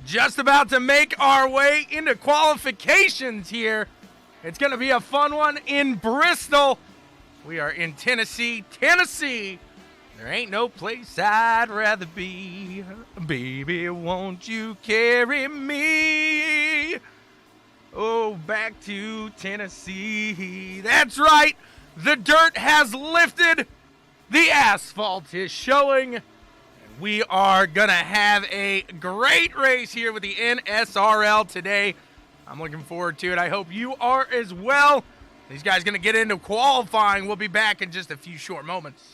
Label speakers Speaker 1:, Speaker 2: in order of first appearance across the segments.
Speaker 1: Just about to make our way into qualifications here. It's going to be a fun one in Bristol. We are in Tennessee. There ain't no place I'd rather be. Baby, won't you carry me? Oh, back to Tennessee. That's right. The dirt has lifted. The asphalt is showing. We are going to have a great race here with the NSRL today. I'm looking forward to it. I hope you are as well. These guys going to get into qualifying. We'll be back in just a few short moments.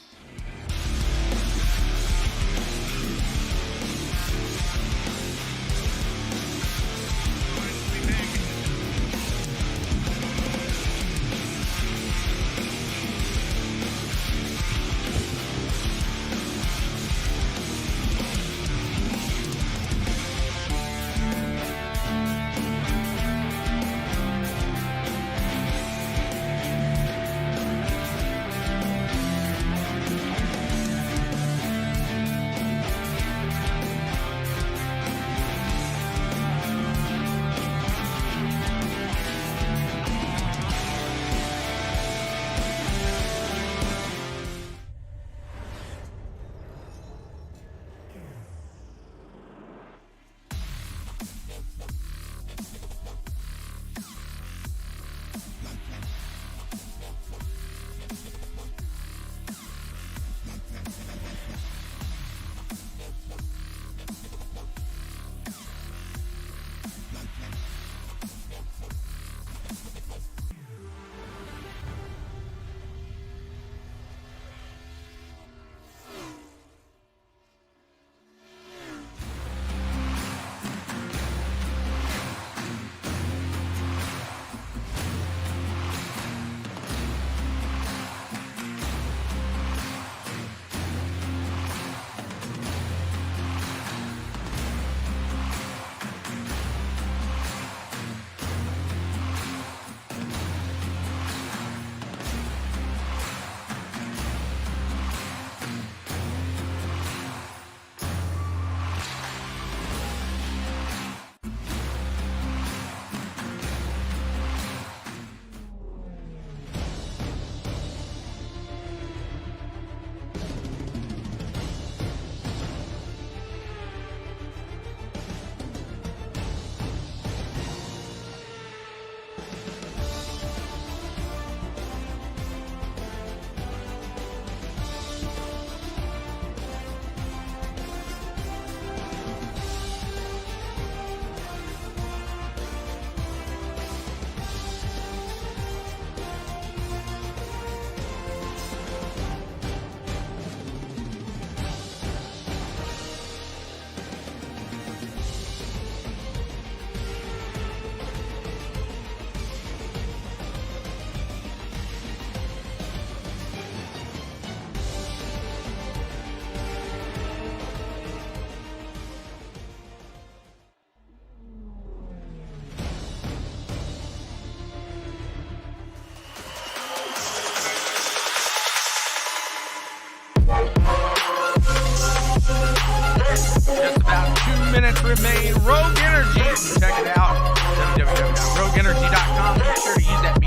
Speaker 1: Just about 2 minutes remain. Rogue Energy. Check it out. www.rogueenergy.com. Make sure to use that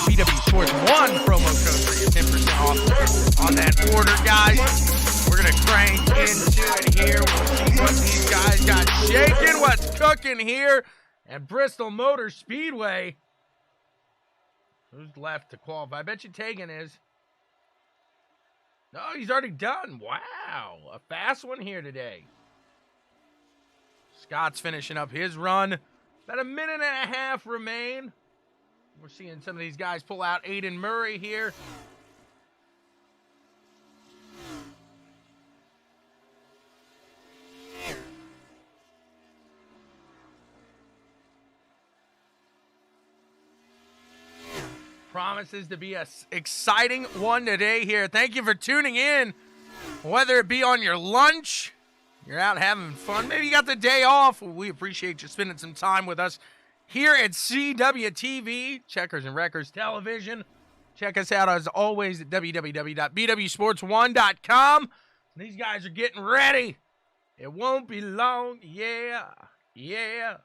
Speaker 1: BW Sports 1 promo code for your 10% off on that order, guys. We're going to crank into it here. We'll see what these guys got shaking, what's cooking here at Bristol Motor Speedway. Who's left to qualify? I bet you Tegan is. No, he's already done. Wow. A fast one here today. Scott's finishing up his run. About a minute and a half remain. We're seeing some of these guys pull out. Aiden Murray here. Promises to be an exciting one today here. Thank you for tuning in. Whether it be on your lunch, you're out having fun, maybe you got the day off, we appreciate you spending some time with us here at CWTV, Checkers and Wreckers Television. Check us out as always at www.bwsports1.com. These guys are getting ready. It won't be long. Yeah. Yeah.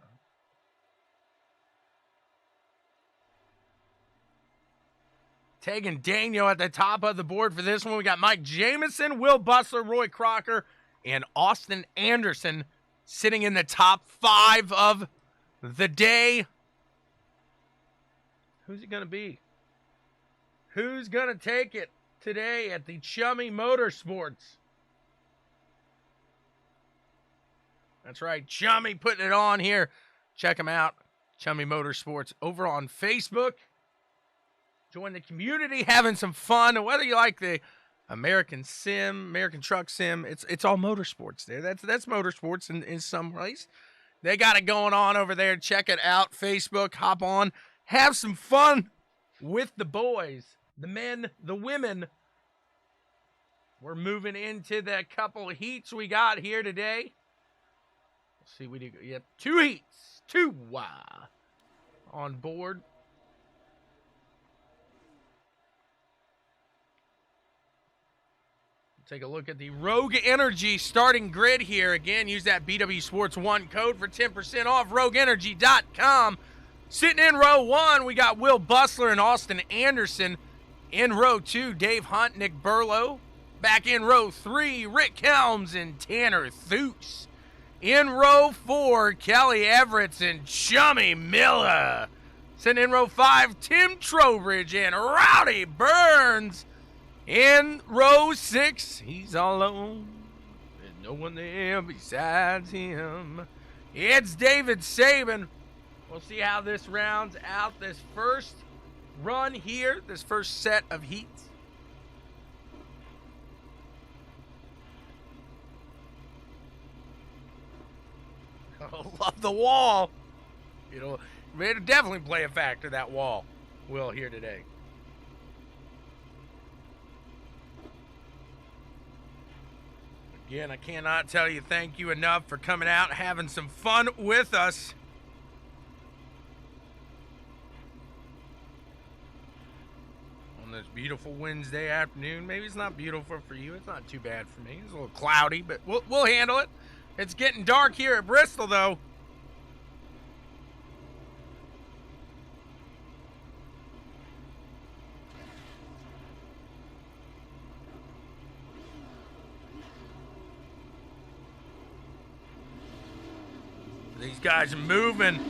Speaker 1: Taking Daniel at the top of the board for this one. We got Mike Jamison, Will Bustler, Roy Crocker, and Austin Anderson sitting in the top 5 of the day. Who's it going to be? Who's going to take it today at the Chummy Motorsports? That's right, Chummy putting it on here. Check them out, Chummy Motorsports, over on Facebook. Join the community, having some fun. And whether you like the American Sim, American Truck Sim, it's all motorsports there. That's motorsports in some ways. They got it going on over there. Check it out, Facebook. Hop on, have some fun with the boys, the men, the women. We're moving into the couple of heats we got here today. Let's see, we do. Yep, 2 heats, 2 on board. Take a look at the Rogue Energy starting grid here. Again, use that BW Sports 1 code for 10% off. RogueEnergy.com. Sitting in row 1, we got Will Bustler and Austin Anderson. In row 2, Dave Hunt, Nick Burlow. Back in row 3, Rick Helms and Tanner Thuce. In row 4, Kelly Everett and Chummy Miller. Sitting in row 5, Tim Trowbridge and Rowdy Burns. In row 6, he's all alone. There's no one there besides him. It's David Saban. We'll see how this rounds out this first run here, this first set of heats. Oh, love the wall. It'll definitely play a factor, that wall will here today. Again, I cannot tell you thank you enough for coming out and having some fun with us. On this beautiful Wednesday afternoon. Maybe it's not beautiful for you. It's not too bad for me. It's a little cloudy, but we'll handle it. It's getting dark here at Bristol, though. These guys are moving.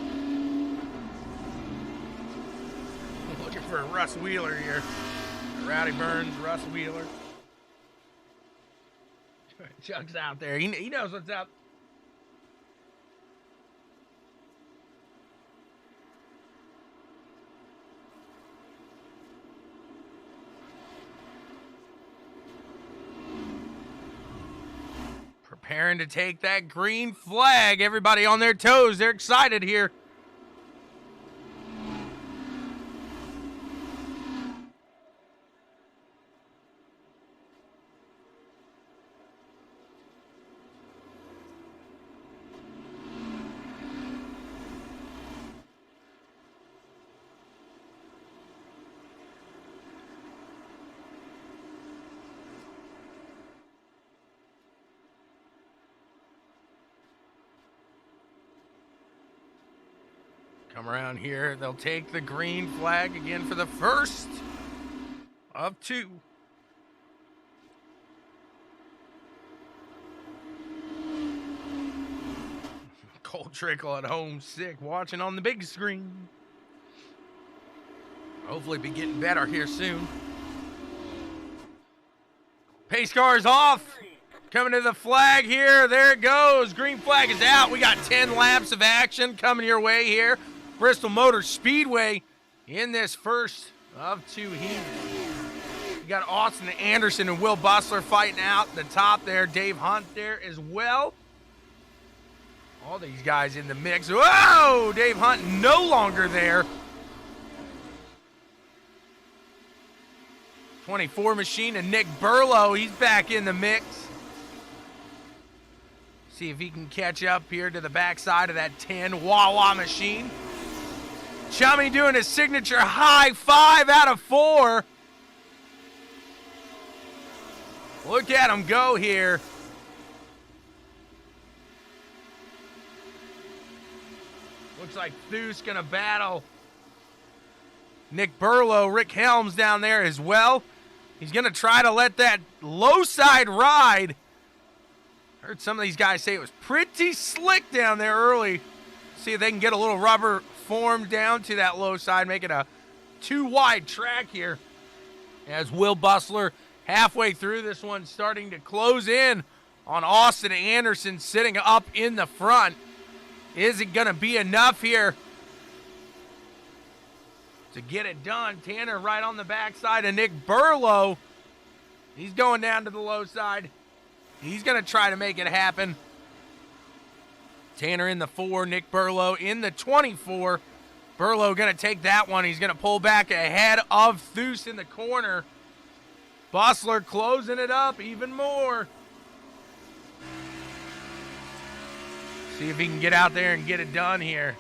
Speaker 1: Looking for Russ Wheeler here. Rowdy Burns, Russ Wheeler. Chuck's out there. He knows what's up. Preparing to take that green flag. Everybody on their toes. They're excited here. Come around here. They'll take the green flag again for the first of 2. Cole Trickle at home sick, watching on the big screen. Hopefully be getting better here soon. Pace car is off. Coming to the flag here. There it goes. Green flag is out. We got 10 laps of action coming your way here. Bristol Motor Speedway in this first of 2 heats. You got Austin Anderson and Will Bustler fighting out the top there. Dave Hunt there as well. All these guys in the mix. Whoa! Dave Hunt no longer there. 24 machine and Nick Burlow, he's back in the mix. See if he can catch up here to the backside of that 10 Wawa machine. Chummy doing his signature high 5 out of 4. Look at him go here. Looks like Thu's going to battle Nick Burlow. Rick Helms down there as well. He's going to try to let that low side ride. Heard some of these guys say it was pretty slick down there early. See if they can get a little rubber formed down to that low side, make it a 2-wide track here. As Will Bustler, halfway through this one, starting to close in on Austin Anderson sitting up in the front. Is it going to be enough here to get it done? Tanner right on the backside of Nick Burlow. He's going down to the low side. He's going to try to make it happen. Tanner in the 4, Nick Burlow in the 24. Burlow going to take that one. He's going to pull back ahead of Thus in the corner. Bustler closing it up even more. See if he can get out there and get it done here.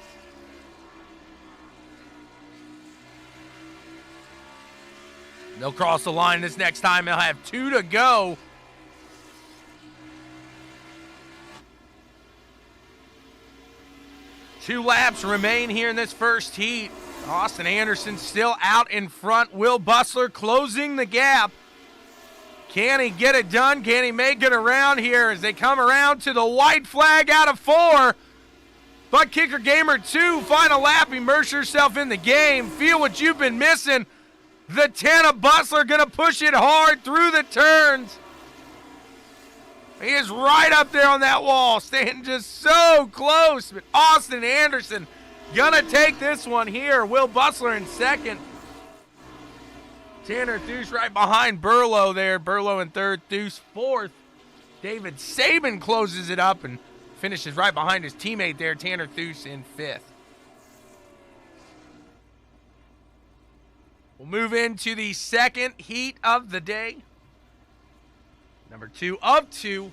Speaker 1: They'll cross the line this next time. They'll have 2 to go. Two laps remain here in this first heat. Austin Anderson still out in front. Will Bustler closing the gap. Can he get it done? Can he make it around here as they come around to the white flag out of 4? Butt Kicker Gamer 2, final lap. Immerse yourself in the game. Feel what you've been missing. The 10 of Bustler going to push it hard through the turns. He is right up there on that wall, staying just so close. But Austin Anderson going to take this one here. Will Bustler in second. Tanner Thus right behind Burlow there. Burlow in third, Thus fourth. David Sabin closes it up and finishes right behind his teammate there, Tanner Thus in fifth. We'll move into the second heat of the day. Number 2 of 2.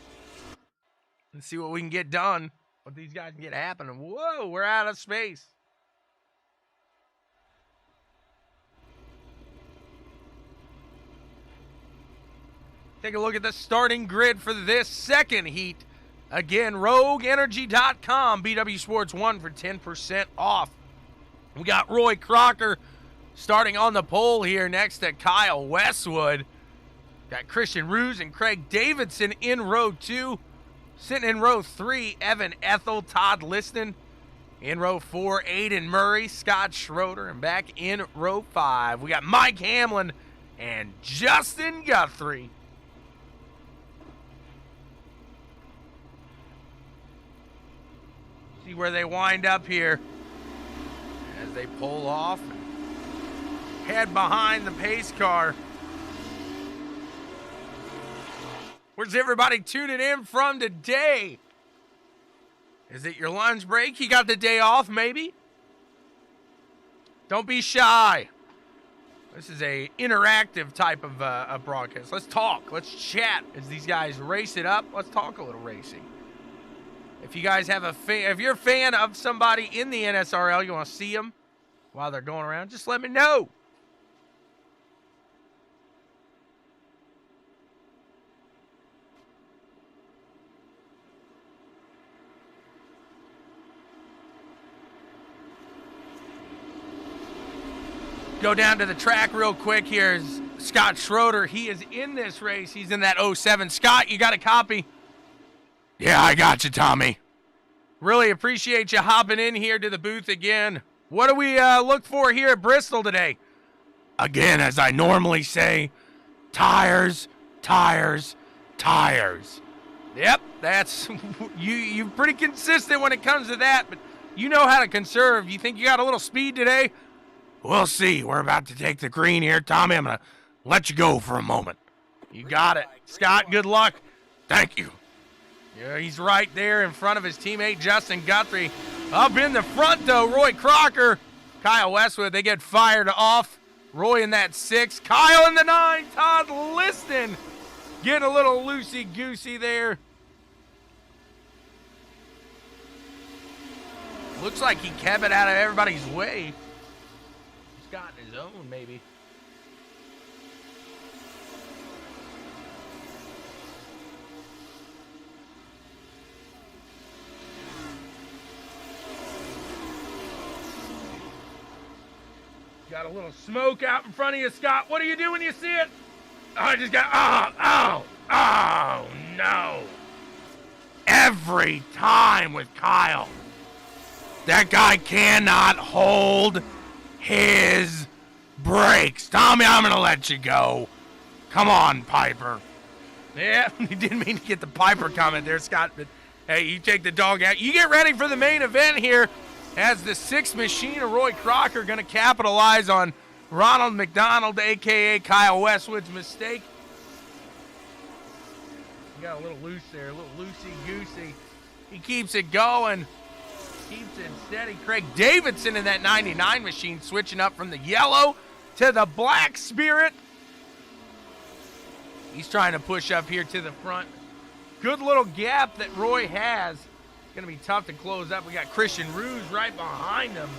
Speaker 1: Let's see what we can get done. What these guys can get happening. Whoa, we're out of space. Take a look at the starting grid for this second heat. Again, RogueEnergy.com, BW Sports 1 for 10% off. We got Roy Crocker starting on the pole here next to Kyle Westwood. Got Christian Ruse and Craig Davidson in row 2. Sitting in row 3, Evan Ethel, Todd Liston. In row 4, Aiden Murray, Scott Schroeder. And back in row 5, we got Mike Hamlin and Justin Guthrie. See where they wind up here as they pull off and head behind the pace car. Where's everybody tuning in from today? Is it your lunch break? You got the day off, maybe? Don't be shy. This is a interactive type of broadcast. Let's talk. Let's chat as these guys race it up. Let's talk a little racing. If you guys have if you're a fan of somebody in the NSRL, you want to see them while they're going around, just let me know. Go down to the track real quick. Here's Scott Schroeder. He is in this race. He's in that 07. Scott, you got a copy?
Speaker 2: Yeah, I got you, Tommy.
Speaker 1: Really appreciate you hopping in here to the booth again. What do we look for here at Bristol today?
Speaker 2: Again, as I normally say, tires, tires, tires.
Speaker 1: Yep, that's you're pretty consistent when it comes to that, but you know how to conserve. You think you got a little speed today?
Speaker 2: We'll see. We're about to take the green here, Tommy. I'm going to let you go for a moment.
Speaker 1: You got it. Scott, good luck.
Speaker 2: Thank you.
Speaker 1: Yeah, he's right there in front of his teammate, Justin Guthrie. Up in the front, though, Roy Crocker. Kyle Westwood, they get fired off. Roy in that 6. Kyle in the 9. Todd Liston getting a little loosey-goosey there. Looks like he kept it out of everybody's way. He's got his own, maybe. Got a little smoke out in front of you, Scott. What do you do when you see it? Oh, I just got, oh, no.
Speaker 2: Every time with Kyle. That guy cannot hold his brakes. Tommy, I'm going to let you go. Come on, Piper.
Speaker 1: Yeah, he didn't mean to get the Piper comment there, Scott, but hey, you take the dog out. You get ready for the main event here as the sixth machine of Roy Crocker going to capitalize on Ronald McDonald, a.k.a. Kyle Westwood's mistake. He got a little loose there, a little loosey-goosey. He keeps it going, keeps it steady. Craig Davidson in that 99 machine switching up from the yellow to the black Spirit. He's trying to push up here to the front. Good little gap that Roy has. It's going to be tough to close up. We got Christian Ruse right behind him.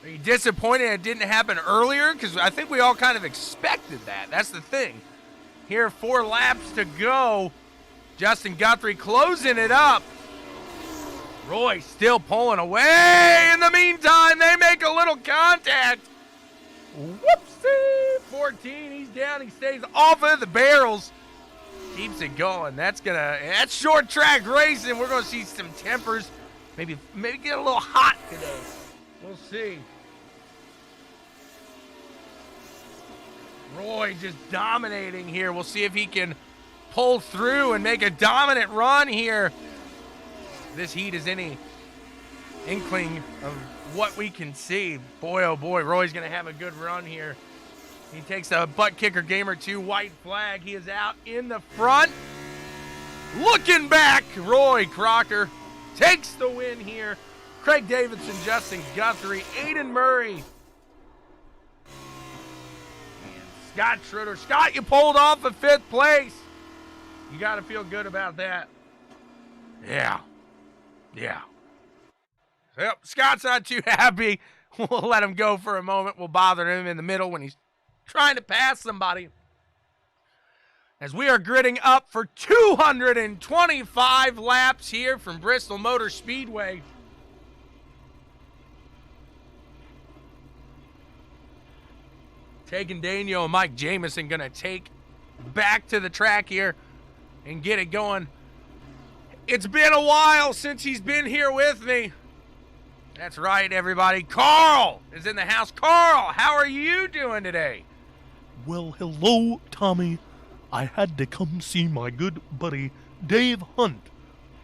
Speaker 1: Are you disappointed it didn't happen earlier? Because I think we all kind of expected that. That's the thing. Here, 4 laps to go. Justin Guthrie closing it up. Roy still pulling away. In the meantime, they make a little contact. Whoopsie! 14, he's down. He stays off of the barrels. Keeps it going. That's short track racing. We're gonna see some tempers. Maybe get a little hot today. We'll see. Roy just dominating here. We'll see if he can pull through and make a dominant run here. This heat is any inkling of what we can see. Boy, oh boy, Roy's going to have a good run here. He takes a butt kicker game or two. White flag. He is out in the front. Looking back, Roy Crocker takes the win here. Craig Davidson, Justin Guthrie, Aiden Murray, and Scott Schroeder. Scott, you pulled off of 5th place. You got to feel good about that.
Speaker 2: Yeah.
Speaker 1: Yep, Scott's not too happy. We'll let him go for a moment. We'll bother him in the middle when he's trying to pass somebody. As we are gridding up for 225 laps here from Bristol Motor Speedway. Tegan Daniel and Mike Jamison going to take back to the track here and get it going. It's been a while since he's been here with me. That's right, everybody. Carl is in the house. Carl, how are you doing today?
Speaker 3: Well, hello, Tommy. I had to come see my good buddy Dave Hunt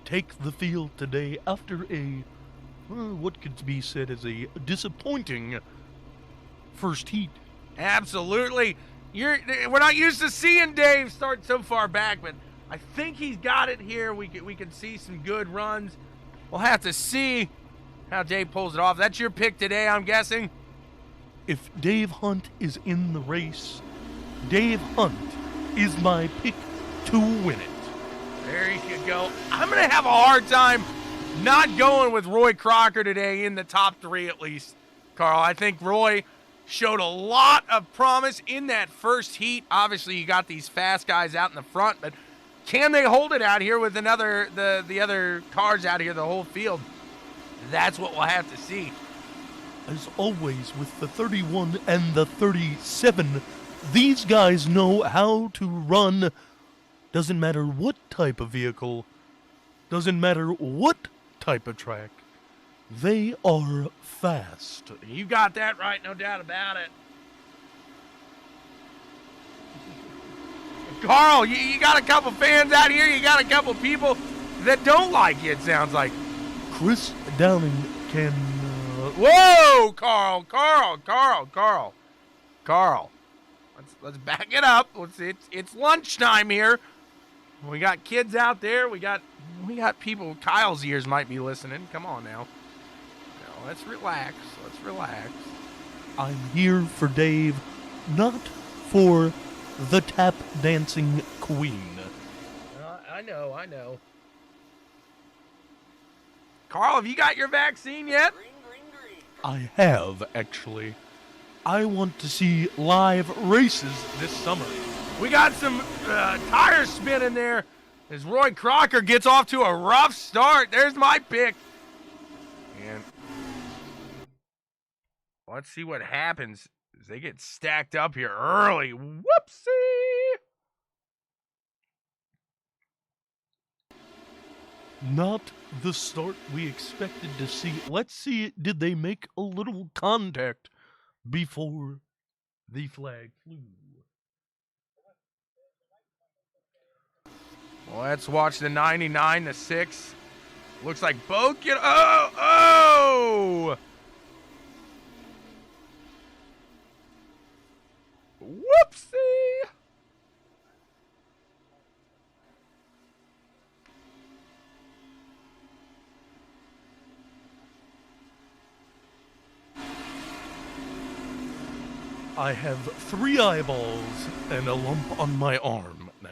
Speaker 3: take the field today after a, what could be said as a disappointing first heat.
Speaker 1: Absolutely. We're not used to seeing Dave start so far back, but I think he's got it here. We can see some good runs. We'll have to see how Dave pulls it off. That's your pick today, I'm guessing?
Speaker 3: If Dave Hunt is in the race, Dave Hunt is my pick to win it.
Speaker 1: There you go. I'm going to have a hard time not going with Roy Crocker today in the top 3 at least, Carl. I think Roy showed a lot of promise in that first heat. Obviously, you got these fast guys out in the front, but can they hold it out here with the other cars out here, the whole field? That's what we'll have to see.
Speaker 3: As always, with the 31 and the 37, these guys know how to run. Doesn't matter what type of vehicle, doesn't matter what type of track. They are fast.
Speaker 1: You got that right, no doubt about it. Carl, you got a couple fans out here. You got a couple people that don't like you, it sounds like.
Speaker 3: Chris Downing can...
Speaker 1: Whoa, Carl. Let's back it up. It's lunchtime here. We got kids out there. We got people. Kyle's ears might be listening. Come on now. No, let's relax.
Speaker 3: I'm here for Dave, not for the tap dancing queen.
Speaker 1: I know. Carl, have you got your vaccine yet?
Speaker 4: Green.
Speaker 3: I have, actually. I want to see live races this summer.
Speaker 1: We got some tire spinning there as Roy Crocker gets off to a rough start. There's my pick. And Let's see what happens as they get stacked up here early. Whoopsie!
Speaker 3: Not the start we expected to see. Let's see, did they make a little contact before the flag flew?
Speaker 1: Well, let's watch the 99, the 6. Looks like both get... Oh! Whoopsie!
Speaker 3: I have 3 eyeballs and a lump on my arm now.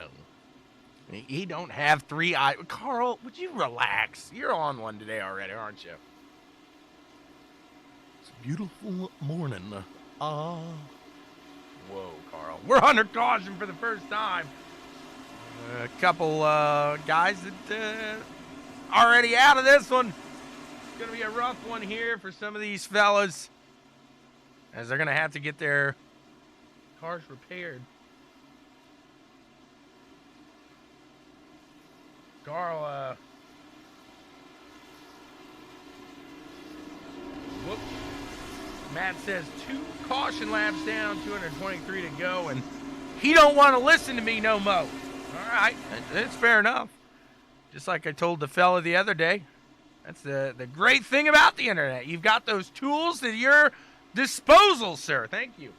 Speaker 1: He don't have 3 eyes. Carl, would you relax? You're on one today already, aren't you?
Speaker 3: It's a beautiful morning.
Speaker 1: Whoa, Carl. We're under caution for the first time. A couple guys that already out of this one. It's going to be a rough one here for some of these fellas, as they're going to have to get their cars repaired. Carl, whoop. Matt says 2 caution laps down, 223 to go, and he don't want to listen to me no mo. All right, it's fair enough. Just like I told the fella the other day, that's the great thing about the internet. You've got those tools at your disposal, sir. Thank you.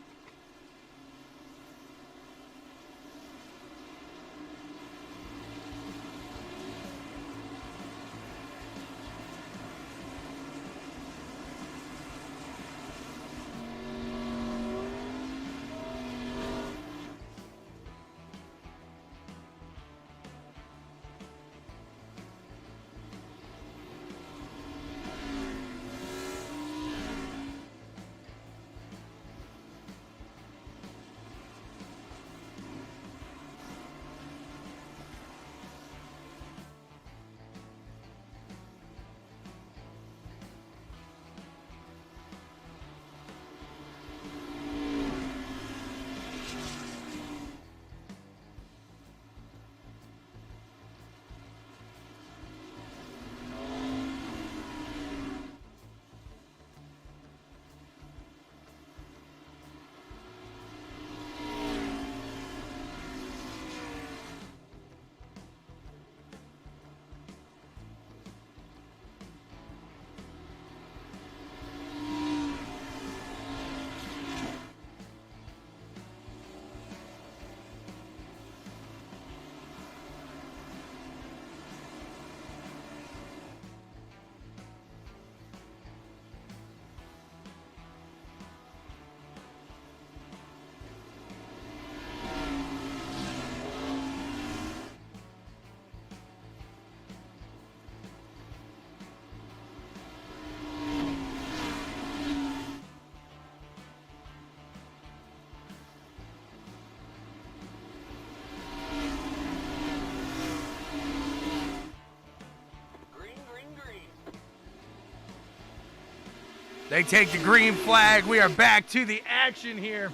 Speaker 1: They take the green flag. We are back to the action here.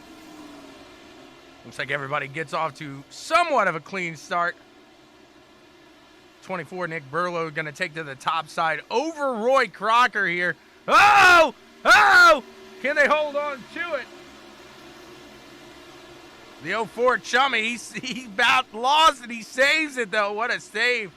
Speaker 1: Looks like everybody gets off to somewhat of a clean start. 24, Nick Burlow going to take to the top side over Roy Crocker here. Oh! Oh! Can they hold on to it? The 04 Chummy, he about lost it. He saves it, though. What a save.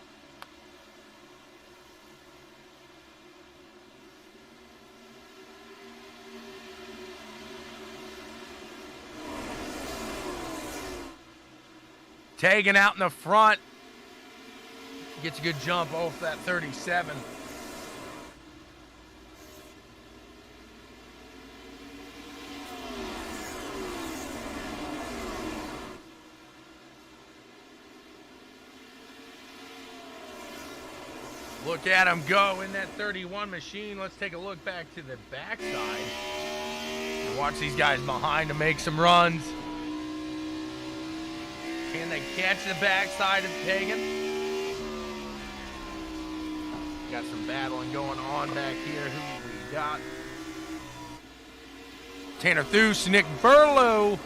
Speaker 1: Taken out in the front. Gets a good jump off that 37. Look at him go in that 31 machine. Let's take a look back to the backside and watch these guys behind to make some runs. Can they catch the backside of Tegan? Got some battling going on back here. Who we got? Tanner Thues, Nick Burlow.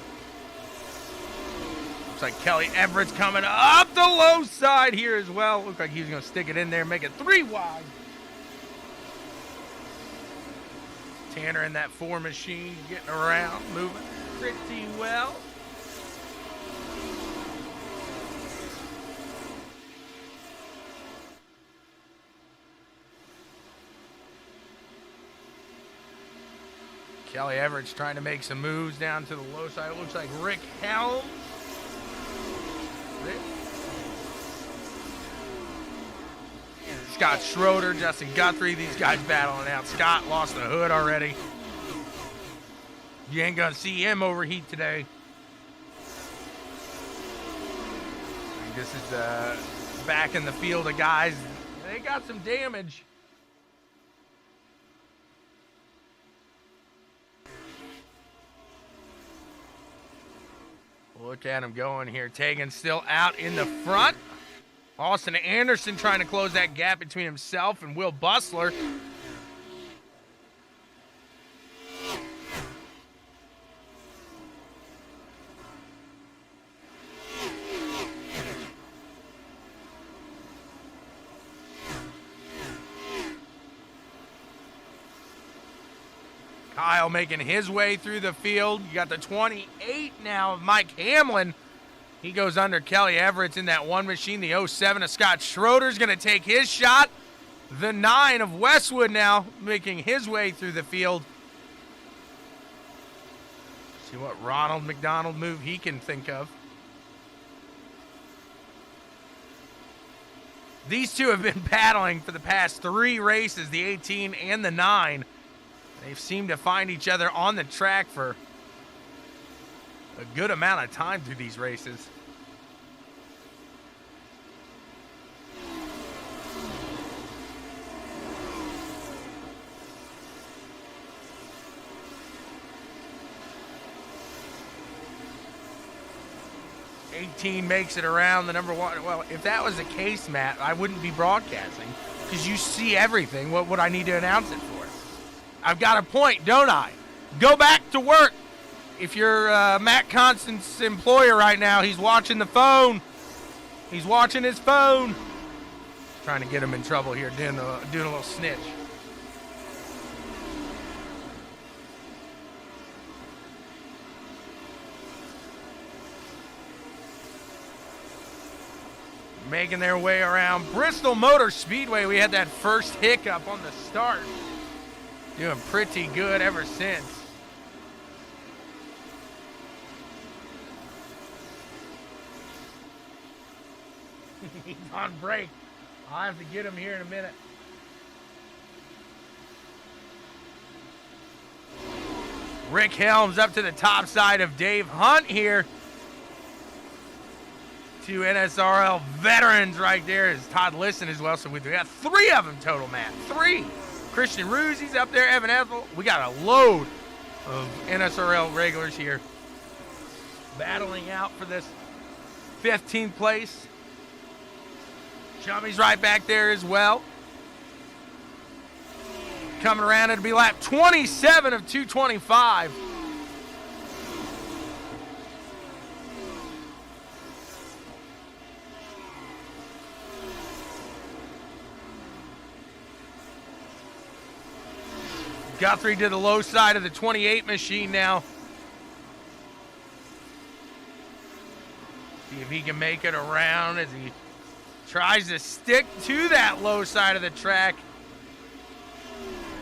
Speaker 1: Looks like Kelly Everett's coming up the low side here as well. Looks like he's going to stick it in there, make it 3 wide. Tanner in that 4 machine, getting around, moving pretty well. Kelly Everett's trying to make some moves down to the low side. It looks like Rick Helms. Scott Schroeder, Justin Guthrie, these guys battling out. Scott lost the hood already. You ain't gonna see him overheat today. And this is back in the field of guys. They got some damage. Look at him going here. Tegan still out in the front. Austin Anderson trying to close that gap between himself and Will Bustler. Kyle making his way through the field. You got the 28 now of Mike Hamlin. He goes under Kelly Everett's in that 1 machine. The 07 of Scott Schroeder's going to take his shot. The 9 of Westwood now making his way through the field. See what Ronald McDonald move he can think of. These two have been battling for the past 3 races, the 18 and the 9. They've seemed to find each other on the track for a good amount of time through these races. Makes it around the number 1. Well, if that was the case, Matt, I wouldn't be broadcasting because you see everything. What would I need to announce it for? I've got a point, don't I? Go back to work. If you're Matt Constant's employer right now, he's watching the phone. He's watching his phone. Trying to get him in trouble here, doing a little snitch. Making their way around Bristol Motor Speedway. We had that first hiccup on the start. Doing pretty good ever since. He's on break. I'll have to get him here in a minute. Rick Helms up to the top side of Dave Hunt here. 2 NSRL veterans right there is Todd Liston as well. So we got 3 of them total, Matt. 3. Christian Ruzzi's up there, Evan Ethel. We got a load of NSRL regulars here battling out for this 15th place. Chummy's right back there as well. Coming around, it'll be lap 27 of 225. Guthrie to the low side of the 28 machine now. See if he can make it around as he tries to stick to that low side of the track.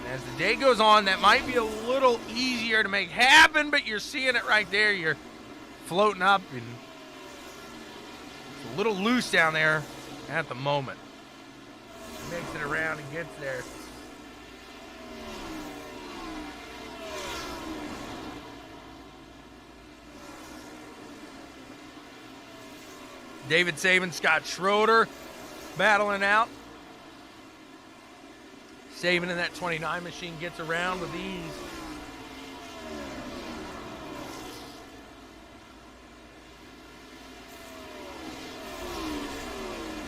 Speaker 1: And as the day goes on, that might be a little easier to make happen, but you're seeing it right there. You're floating up, and it's a little loose down there at the moment. He makes it around and gets there. David Saban, Scott Schroeder battling out. Saban in that 29 machine gets around with ease.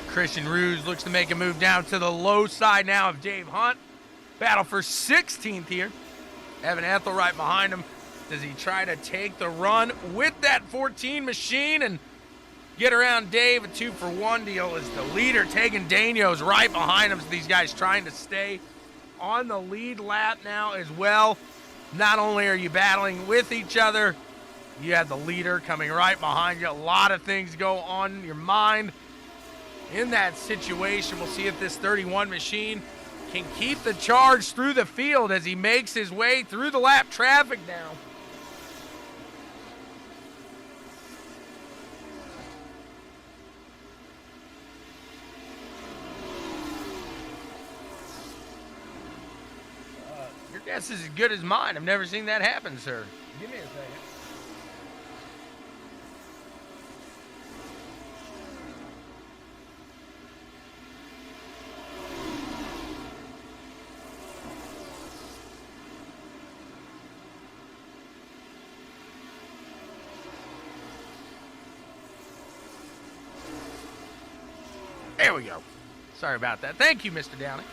Speaker 1: Christian Ruse looks to make a move down to the low side now of Dave Hunt. Battle for 16th here. Evan Ethel right behind him. Does he try to take the run with that 14 machine and get around Dave? A 2-for-1 deal is the leader. Tegan Daniels right behind him. So these guys trying to stay on the lead lap now as well. Not only are you battling with each other, you have the leader coming right behind you. A lot of things go on in your mind in that situation. We'll see if this 31 machine can keep the charge through the field as he makes his way through the lap traffic now. Your guess is as good as mine. I've never seen that happen, sir. Give me a second. There we go. Sorry about that. Thank you, Mr. Downey.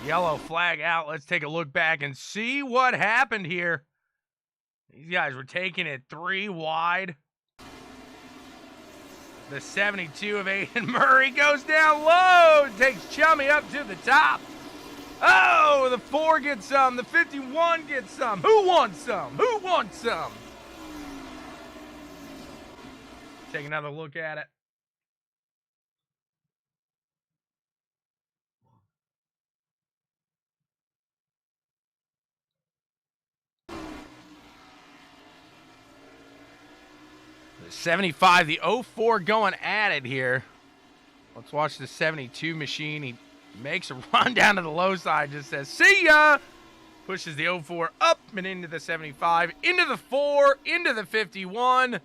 Speaker 1: Yellow flag out. Let's take a look back and see what happened here. These guys were taking it 3 wide. The 72 of Aiden Murray goes down low. Takes Chummy up to the top. Oh, the 4 gets some. The 51 gets some. Who wants some? Who wants some? Take another look at it. The 75, the 04 going at it here. Let's watch the 72 machine. He makes a run down to the low side, just says, see ya! Pushes the 04 up and into the 75, into the 4, into the 51. And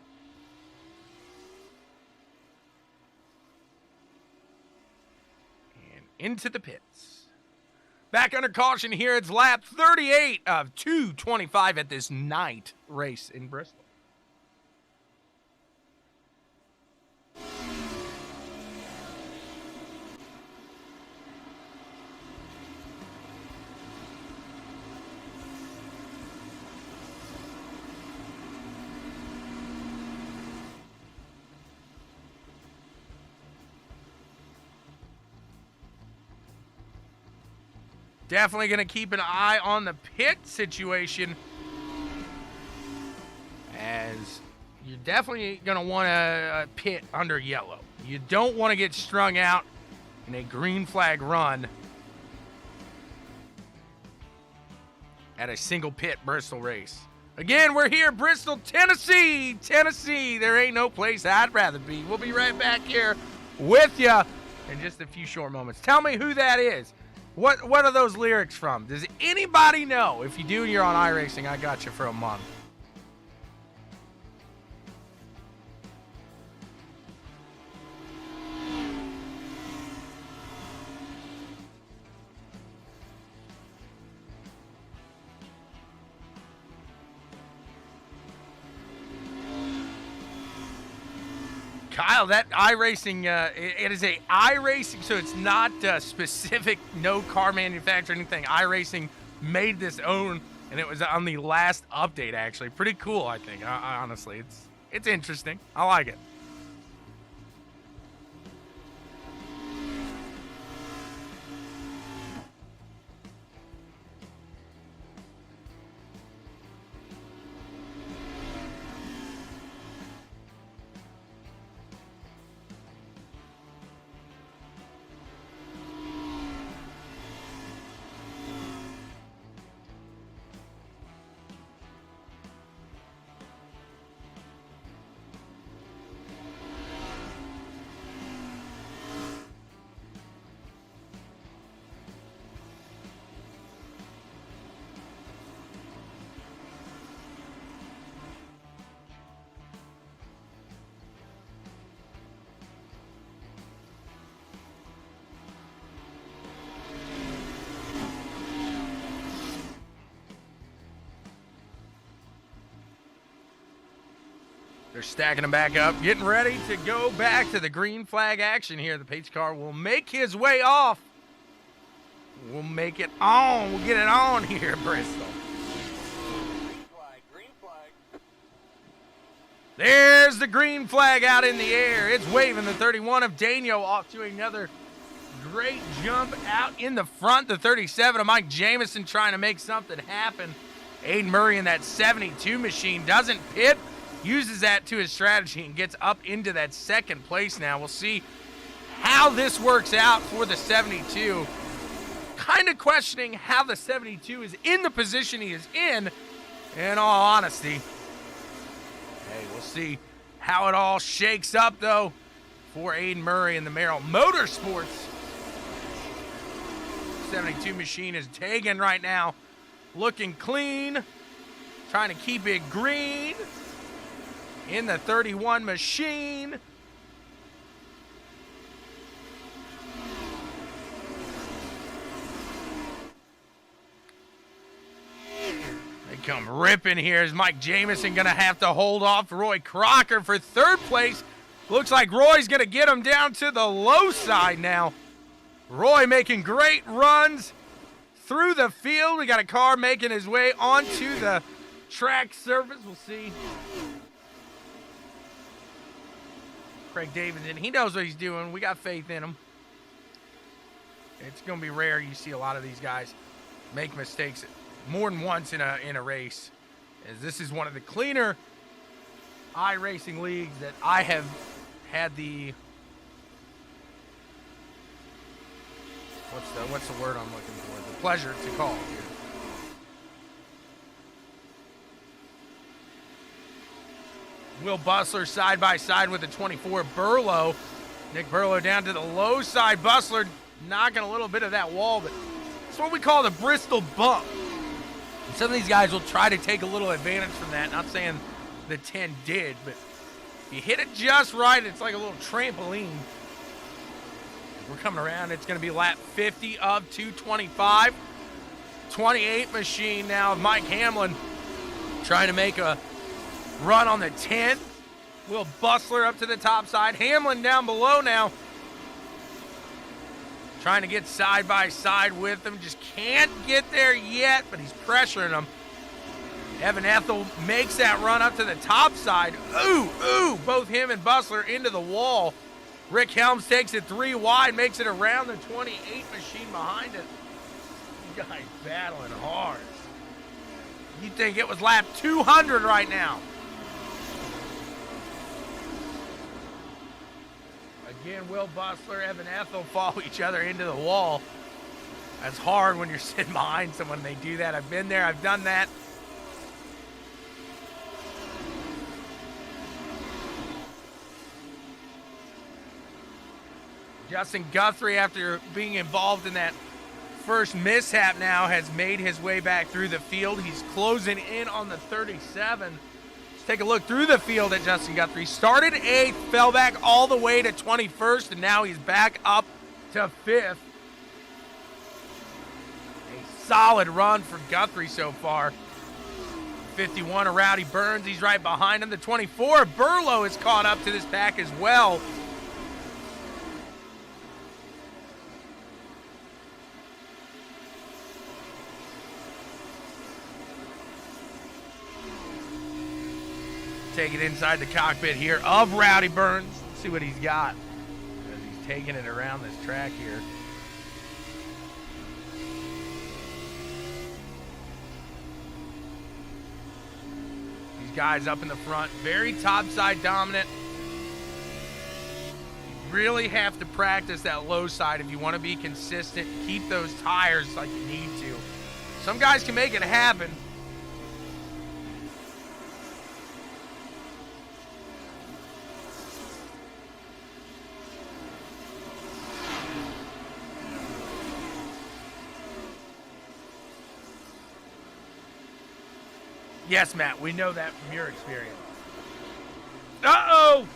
Speaker 1: into the pits. Back under caution here. It's lap 38 of 2:25 at this night race in Bristol. Definitely going to keep an eye on the pit situation, as you're definitely going to want to pit under yellow. You don't want to get strung out in a green flag run at a single pit Bristol race. Again, we're here, Bristol, Tennessee. Tennessee, there ain't no place I'd rather be. We'll be right back here with you in just a few short moments. Tell me who that is. What are those lyrics from? Does anybody know? If you do and you're on iRacing, I got you for a month. Kyle, that iRacing, it is a iRacing, so it's not specific, no car manufacturer, anything. iRacing made this own, and it was on the last update, actually. Pretty cool, I think, honestly. It's interesting. I like it. They're stacking them back up, getting ready to go back to the green flag action here. The pace car will make his way off We'll make it on. We'll get it on here, Bristol.
Speaker 4: Green flag.
Speaker 1: There's the green flag out in the air. It's waving. The 31 of Daniel off to another great jump out in the front. The 37 of Mike Jamison trying to make something happen. Aiden Murray in that 72 machine doesn't pit, uses that to his strategy and gets up into that second place now. We'll see how this works out for the 72. Kind of questioning how the 72 is in the position he is in all honesty. Hey, we'll see how it all shakes up, though, for Aiden Murray and the Merrill Motorsports. 72 machine is taken right now. Looking clean. Trying to keep it green. In the 31 machine. They come ripping here. Is Mike Jamison going to have to hold off Roy Crocker for third place? Looks like Roy's going to get him down to the low side now. Roy making great runs through the field. We got a car making his way onto the track surface. We'll see. Craig Davidson, he knows what he's doing. We got faith in him. It's going to be rare you see a lot of these guys make mistakes more than once in a race. As this is one of the cleaner iRacing leagues that I have had the what's the word I'm looking for? The pleasure to call here. Will Bustler side by side with the 24 Burlow. Nick Burlow down to the low side. Bustler knocking a little bit of that wall, but it's what we call the Bristol bump. And some of these guys will try to take a little advantage from that. Not saying the 10 did, but if you hit it just right, it's like a little trampoline. We're coming around. It's going to be lap 50 of 225. 28 machine now of Mike Hamlin trying to make a run on the 10. Will Bustler up to the top side. Hamlin down below now. Trying to get side by side with him. Just can't get there yet, but he's pressuring him. Evan Ethel makes that run up to the top side. Ooh, both him and Bustler into the wall. Rick Helms takes it 3 wide, makes it around the 28 machine behind it. You guys battling hard. You'd think it was lap 200 right now. Again, Will Bustler, Evan Ethel follow each other into the wall. That's hard when you're sitting behind someone and they do that. I've been there, I've done that. Justin Guthrie, after being involved in that first mishap now, has made his way back through the field. He's closing in on the 37. Let's take a look through the field at Justin Guthrie. Started 8th, fell back all the way to 21st, and now he's back up to 5th. A solid run for Guthrie so far. 51 of Rowdy Burns, he's right behind him. The 24, Burlow is caught up to this pack as well. Take it inside the cockpit here of Rowdy Burns. Let's see what he's got as he's taking it around this track here. These guys up in the front, very topside dominant. You really have to practice that low side if you want to be consistent. Keep those tires like you need to. Some guys can make it happen. Yes, Matt, we know that from your experience. Uh-oh!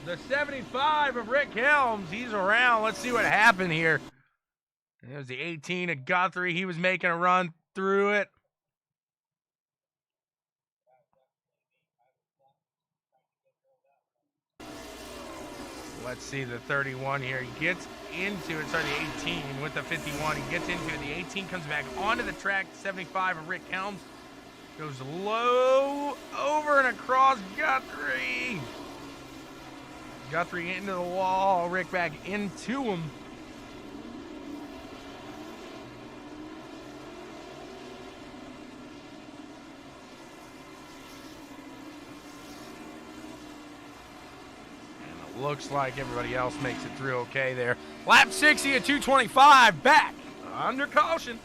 Speaker 1: The 75 of Rick Helms, he's around. Let's see what happened here. It was the 18 of Guthrie. He was making a run through it. Let's see the 31 here. He gets into it. Sorry, the 18 with the 51. He gets into it. The 18 comes back onto the track. 75 of Rick Helms goes low, over and across Guthrie. Guthrie into the wall. Rick back into him. Looks like everybody else makes it through okay there. Lap 60 at 2:25, back under caution.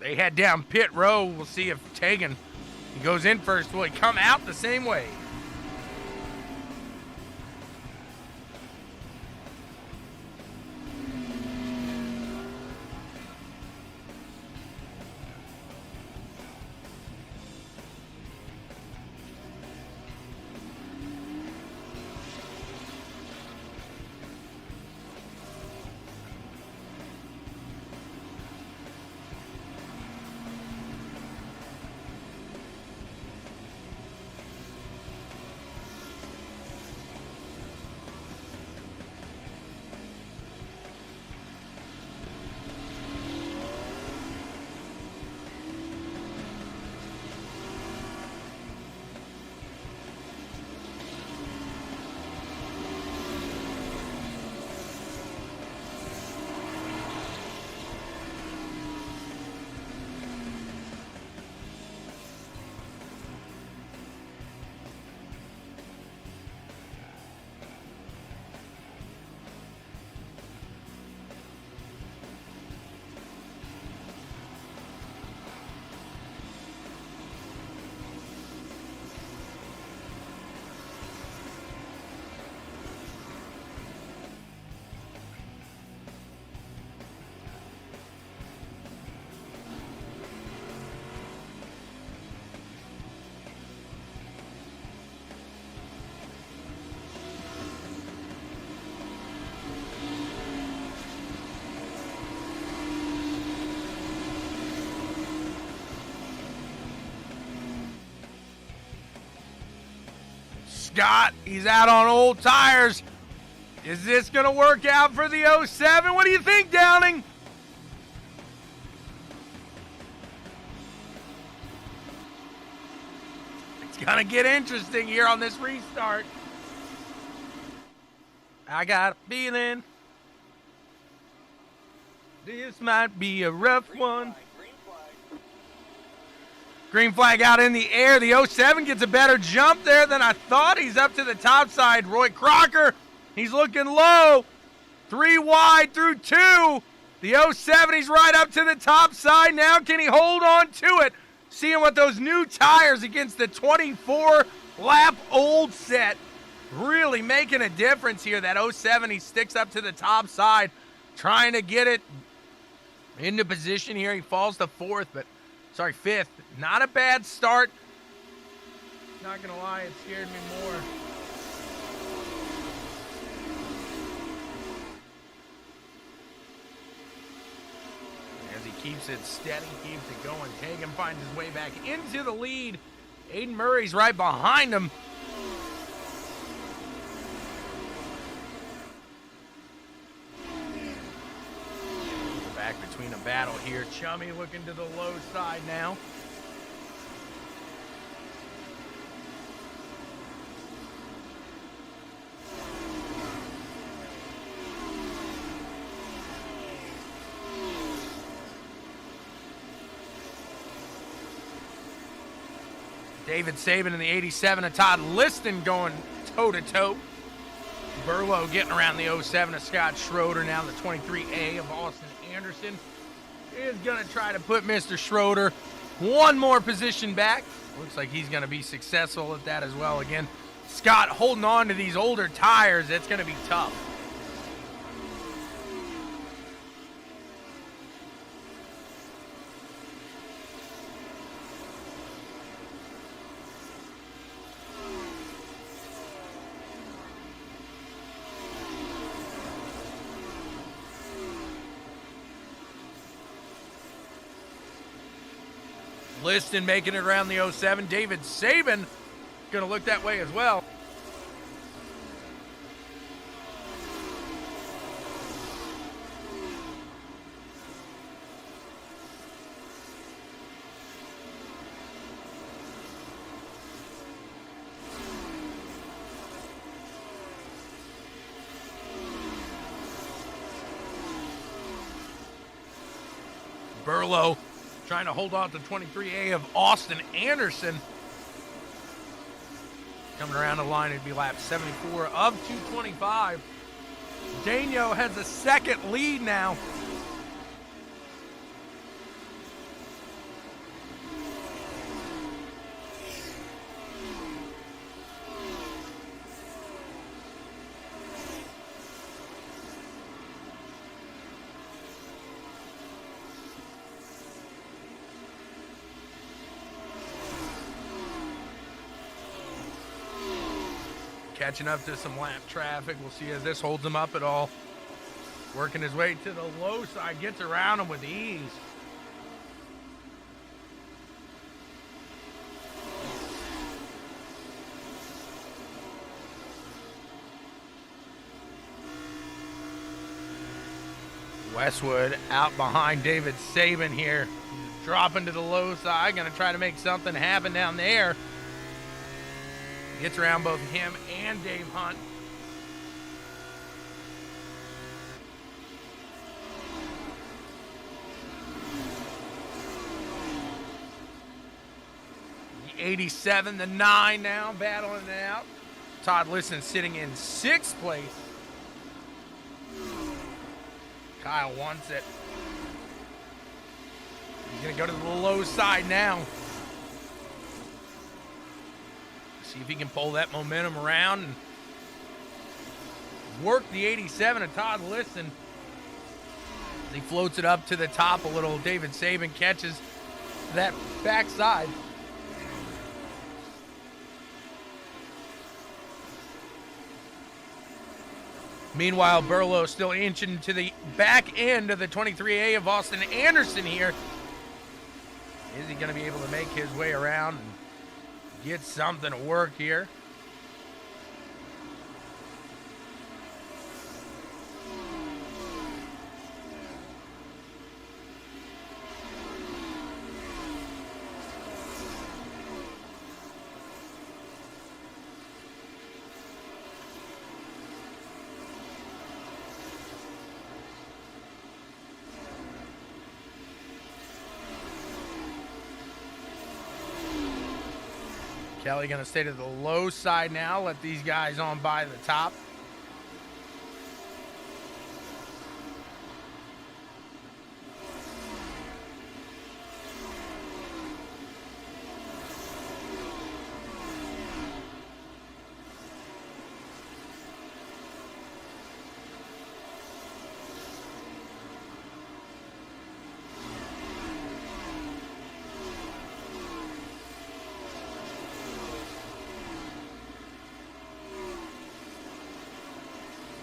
Speaker 1: They head down pit row. We'll see if Tegan goes in first. Will he come out the same way? Scott, he's out on old tires. Is this going to work out for the 07? What do you think, Downing? It's going to get interesting here on this restart. I got a feeling this might be a rough one. Green flag out in the air. The 07 gets a better jump there than I thought. He's up to the top side. Roy Crocker, he's looking low. 3 wide through 2. The 07, he's right up to the top side now. Can he hold on to it? Seeing what those new tires against the 24-lap old set really making a difference here. That 07, he sticks up to the top side, trying to get it into position here. He falls to 5th. Not a bad start. Not gonna lie, it scared me more. As he keeps it steady, keeps it going. Tegan finds his way back into the lead. Aiden Murray's right behind him. Back between a battle here. Chummy looking to the low side now. David Saban in the 87 and Todd Liston going toe-to-toe. Burlow getting around the 07 of Scott Schroeder. Now the 23A of Austin Anderson is going to try to put Mr. Schroeder one more position back. Looks like he's going to be successful at that as well. Again, Scott holding on to these older tires. It's going to be tough. Liston making it around the 07. David Saban going to look that way as well. Burlow trying to hold on to 23A of Austin Anderson. Coming around the line, it'd be lap 74 of 225. Daniel has a second lead now. Catching up to some lap traffic. We'll see if this holds him up at all. Working his way to the low side. Gets around him with ease. Westwood out behind David Saban here. Dropping to the low side. Going to try to make something happen down there. Gets around both him and Dave Hunt. The 87, the 9 now, battling it out. Todd Liston sitting in 6th place. Kyle wants it. He's going to go to the low side now. See if he can pull that momentum around and work the 87 of Todd Liston. As he floats it up to the top a little, David Saban catches that backside. Meanwhile, Burlow still inching to the back end of the 23A of Austin Anderson here. Is he going to be able to make his way around and get something to work here? Kelly going to stay to the low side now. Let these guys on by the top.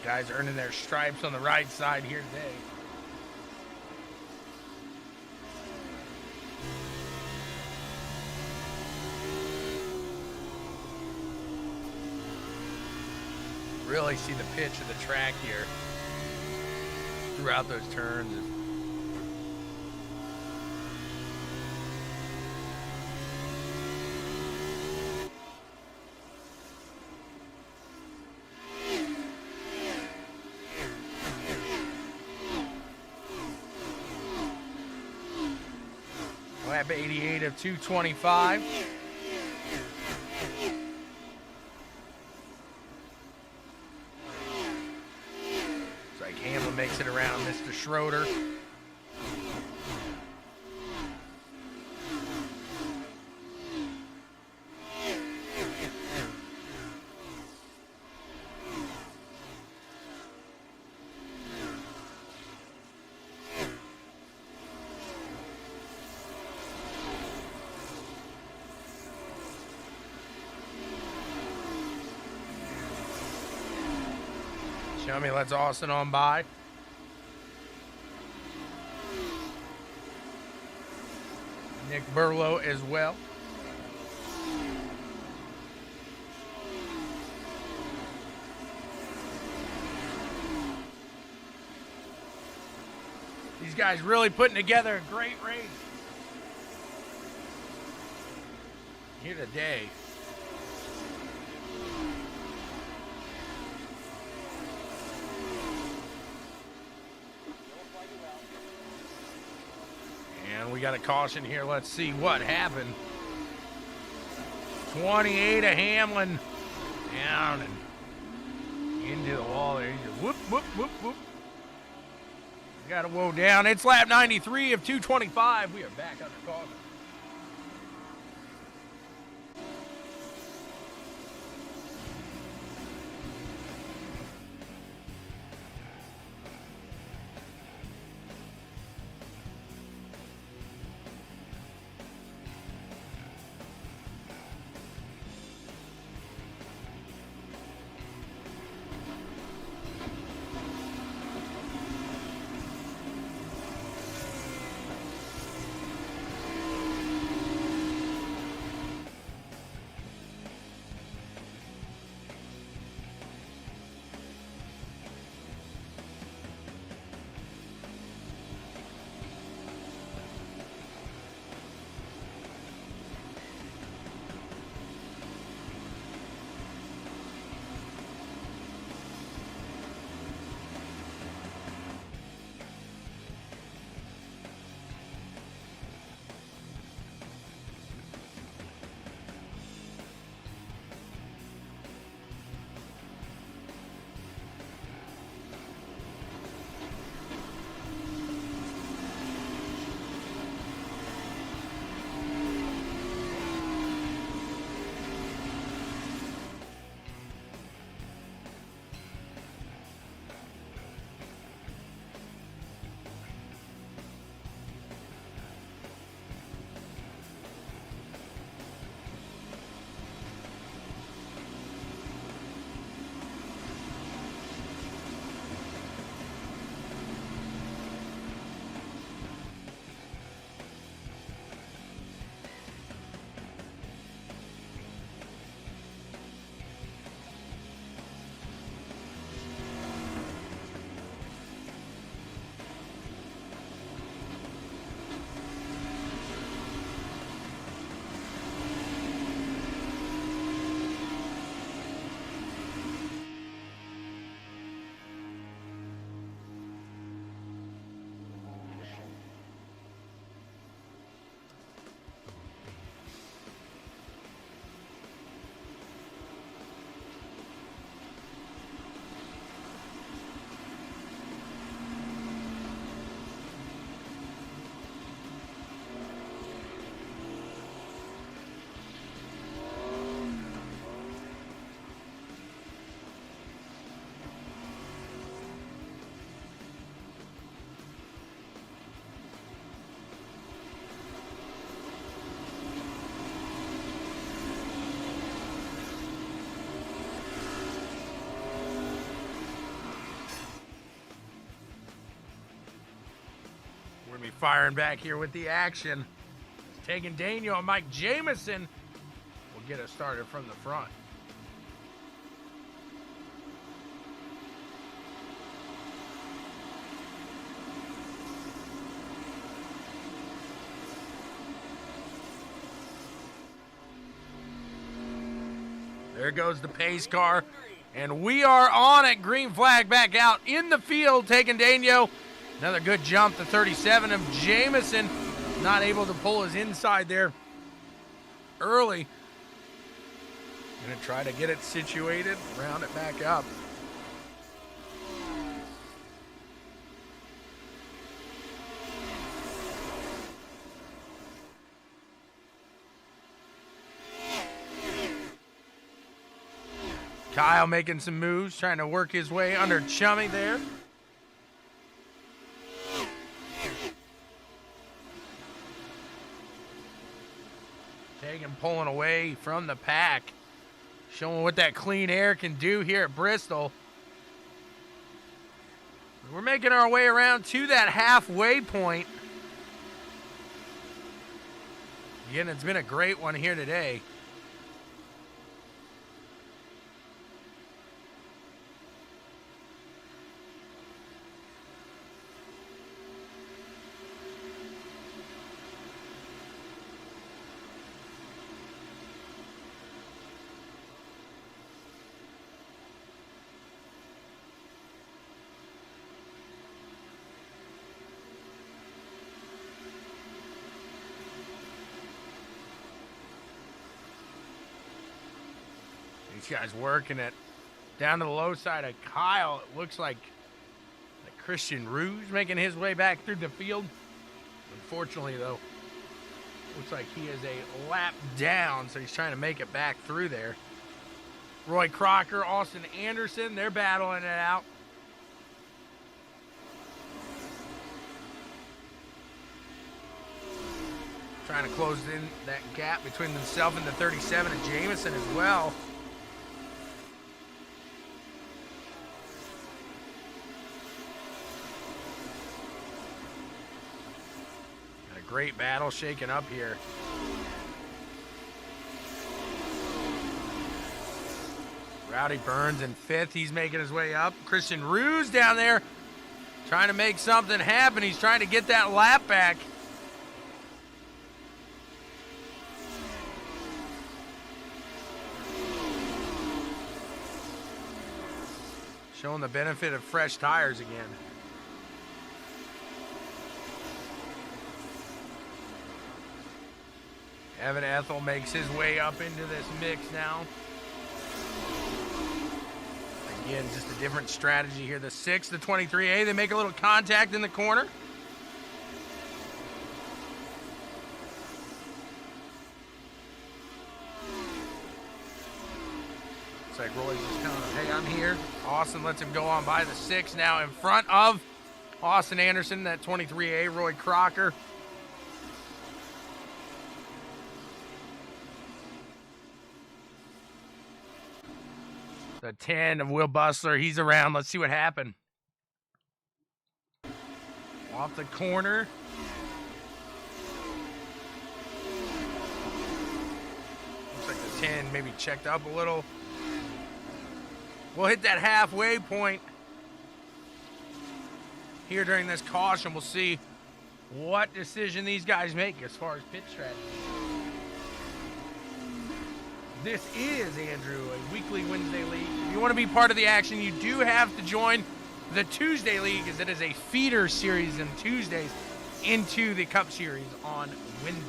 Speaker 1: Guys earning their stripes on the right side here today. Really see the pitch of the track here throughout those turns. Lap 88 of 225. It's like Hamlin makes it around Mr. Schroeder. Chummy lets Austin on by. Nick Burlow as well. These guys really putting together a great race here today. And we got a caution here. Let's see what happened. 28 of Hamlin down and into the wall there. He just whoop, whoop, whoop, whoop. Got to woe down. It's lap 93 of 225. We are back under caution. We're going to be firing back here with the action. Taking Daniel and Mike Jamison will get us started from the front. There goes the pace car. And we are on it. Green flag back out in the field, taking Daniel. Another good jump, the 37 of Jamison. Not able to pull his inside there early. Gonna try to get it situated, round it back up. Kyle making some moves, trying to work his way under Chummy there. Taking, pulling away from the pack. Showing what that clean air can do here at Bristol. We're making our way around to that halfway point. Again, it's been a great one here today. These guys working it down to the low side of Kyle. It looks like Christian Rouge making his way back through the field. Unfortunately, though, looks like he is a lap down, so he's trying to make it back through there. Roy Crocker, Austin Anderson, they're battling it out. Trying to close in that gap between themselves and the 37 and Jamison as well. Got a great battle shaking up here. Rowdy Burns in 5th. He's making his way up. Christian Rouge down there trying to make something happen. He's trying to get that lap back. Showing the benefit of fresh tires again. Evan Ethel makes his way up into this mix now. Again, just a different strategy here. The 6, the 23A, they make a little contact in the corner. Looks like Roy's just telling him, hey, I'm here. Austin lets him go on by the 6 now in front of Austin Anderson, that 23A, Roy Crocker. The 10 of Will Bustler, he's around. Let's see what happened. Off the corner. Looks like the 10 maybe checked up a little. We'll hit that halfway point here during this caution. We'll see what decision these guys make as far as pit strategy. This is, Andrew, a weekly Wednesday league. If you want to be part of the action, you do have to join the Tuesday league, as it is a feeder series on Tuesdays into the Cup Series on Wednesday.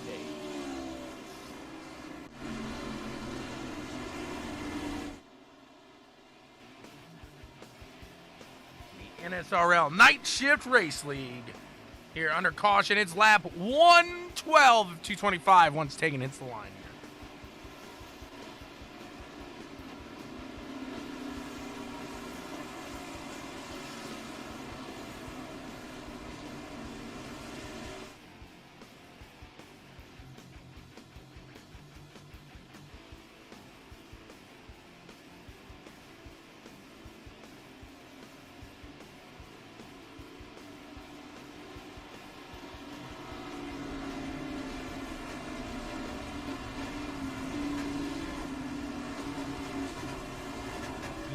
Speaker 1: The NSRL Night Shift Race League here under caution. It's lap 112 of 225 once Tegan hits the line.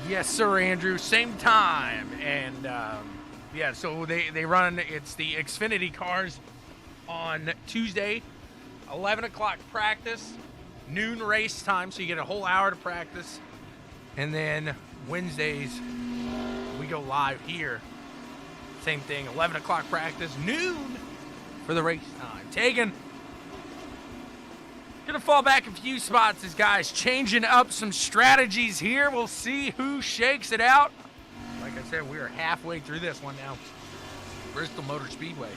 Speaker 1: Yes, sir, Andrew. Same time. And, yeah, so they run, it's the Xfinity cars on Tuesday, 11 o'clock practice, noon race time, so you get a whole hour to practice. And then Wednesdays, we go live here. Same thing, 11 o'clock practice, noon for the race time. Tegan gonna fall back a few spots. This guy's changing up some strategies here. We'll see who shakes it out. Like I said, we are halfway through this one now. Bristol Motor Speedway.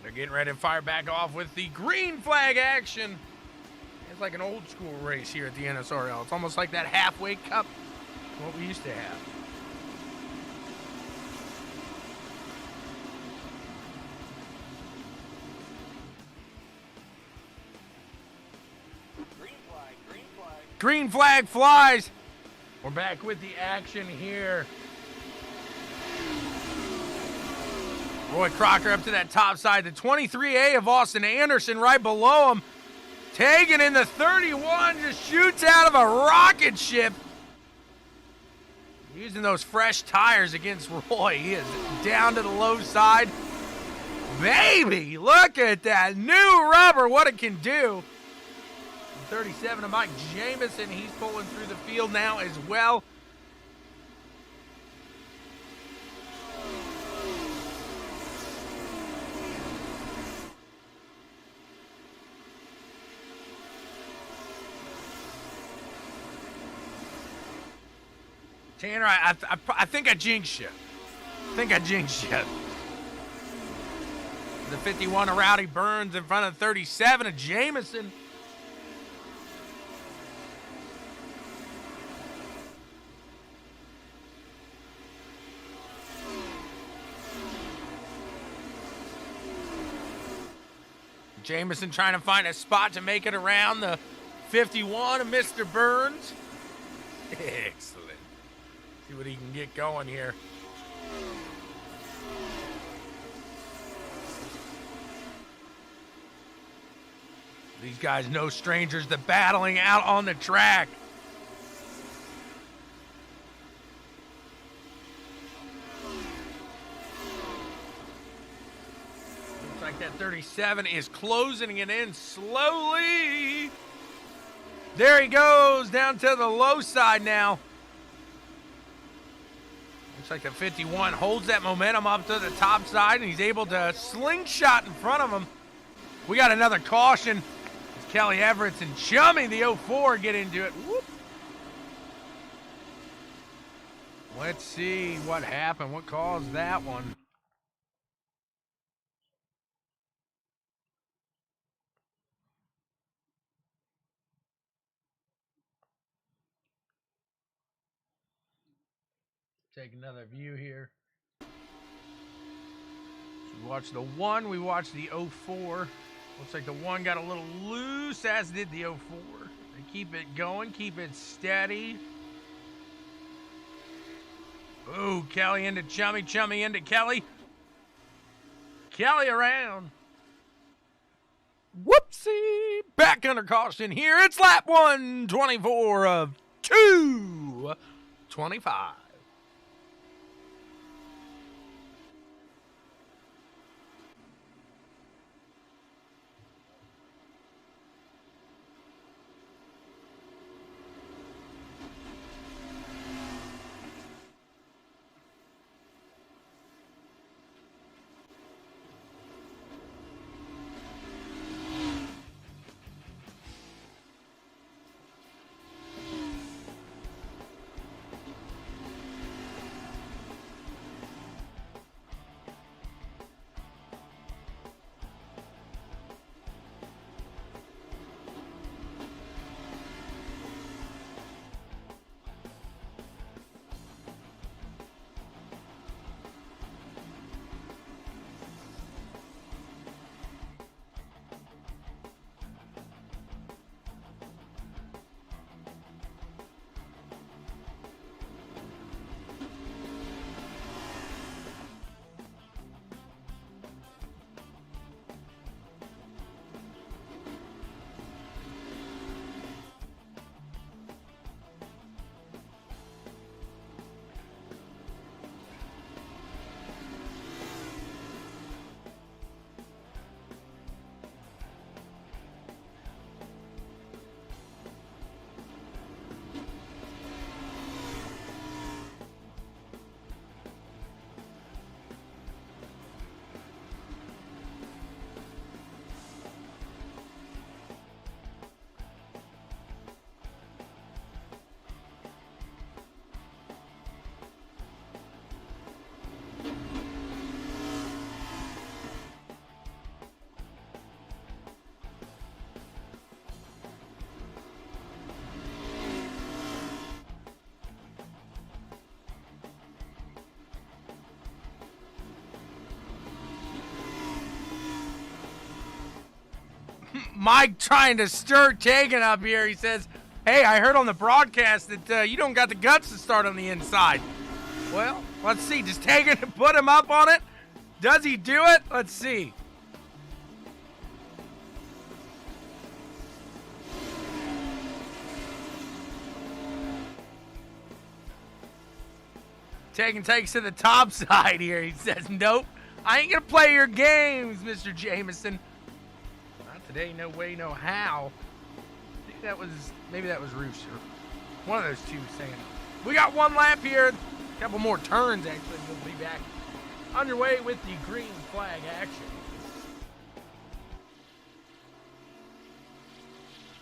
Speaker 1: They're getting ready to fire back off with the green flag action. It's like an old school race here at the NSRL. It's almost like that halfway cup, what we used to have. Green flag flies. We're back with the action here. Roy Crocker up to that top side. The 23A of Austin Anderson right below him. Tagging in the 31, just shoots out of a rocket ship. Using those fresh tires against Roy. He is down to the low side. Baby, look at that new rubber, what it can do. 37 of Mike Jamison, he's pulling through the field now as well. Tanner, I think I jinxed you. The 51 of Rowdy Burns in front of 37 of Jamison. Jamison trying to find a spot to make it around the 51 of Mr. Burns. Excellent. See what he can get going here. These guys no strangers to battling out on the track. Looks like that 37 is closing it in slowly. There he goes down to the low side now. Looks like the 51 holds that momentum up to the top side, and he's able to slingshot in front of him. We got another caution as Kelly Everett and Chummy, the 04, get into it. Whoop. Let's see what happened. What caused that one? Take another view here. We watched the 1, we watched the 04. Looks like the 1 got a little loose, as did the 04. They keep it going, keep it steady. Ooh, Kelly into Chummy, Chummy into Kelly. Kelly around. Whoopsie! Back under caution here. It's lap 124 of 2:25. Mike trying to stir Tegan up here. He says, hey, I heard on the broadcast that you don't got the guts to start on the inside. Well, let's see. Does Tegan put him up on it? Does he do it? Let's see. Tegan takes to the top side here. He says, nope, I ain't going to play your games, Mr. Jameson. Not today, no way, no how. I think maybe that was Rooster. One of those two saying it. We got one lap here. A couple more turns, actually. We'll be back underway with the green flag action.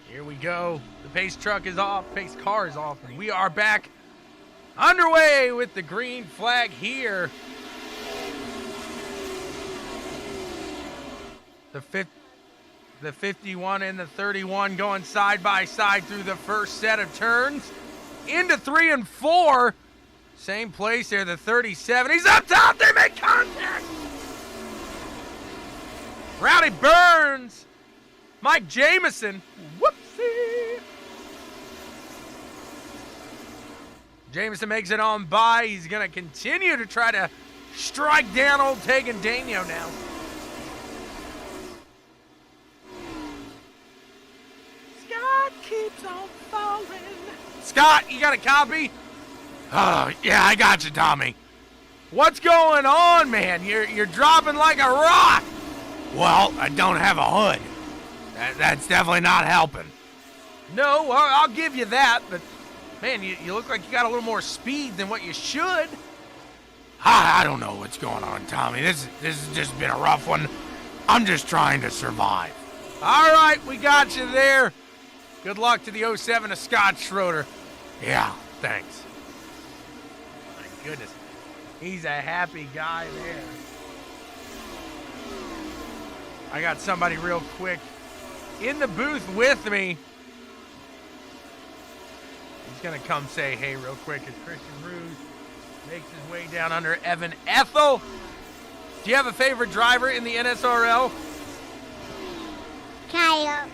Speaker 1: Here we go. The pace truck is off. Pace car is off. And we are back underway with the green flag here. The 51 and the 31 going side by side through the first set of turns. Into 3 and 4. Same place there, the 37. He's up top. They make contact. Rowdy Burns. Mike Jameson. Whoopsie. Jameson makes it on by. He's going to continue to try to strike down old Tegan Dano now. Scott keeps on falling. Scott, you got a copy?
Speaker 2: Oh, yeah, I got you, Tommy.
Speaker 1: What's going on, man? You're dropping like a rock.
Speaker 2: Well, I don't have a hood. That's definitely not helping.
Speaker 1: No, well, I'll give you that, but man, you look like you got a little more speed than what you should.
Speaker 2: I don't know what's going on, Tommy. This has just been a rough one. I'm just trying to survive.
Speaker 1: All right, we got you there. Good luck to the 07 of Scott Schroeder.
Speaker 2: Yeah, thanks.
Speaker 1: My goodness. He's a happy guy there. I got somebody real quick in the booth with me. He's going to come say hey real quick as Christian Ruse makes his way down under Evan Ethel. Do you have a favorite driver in the NSRL?
Speaker 4: Kyle.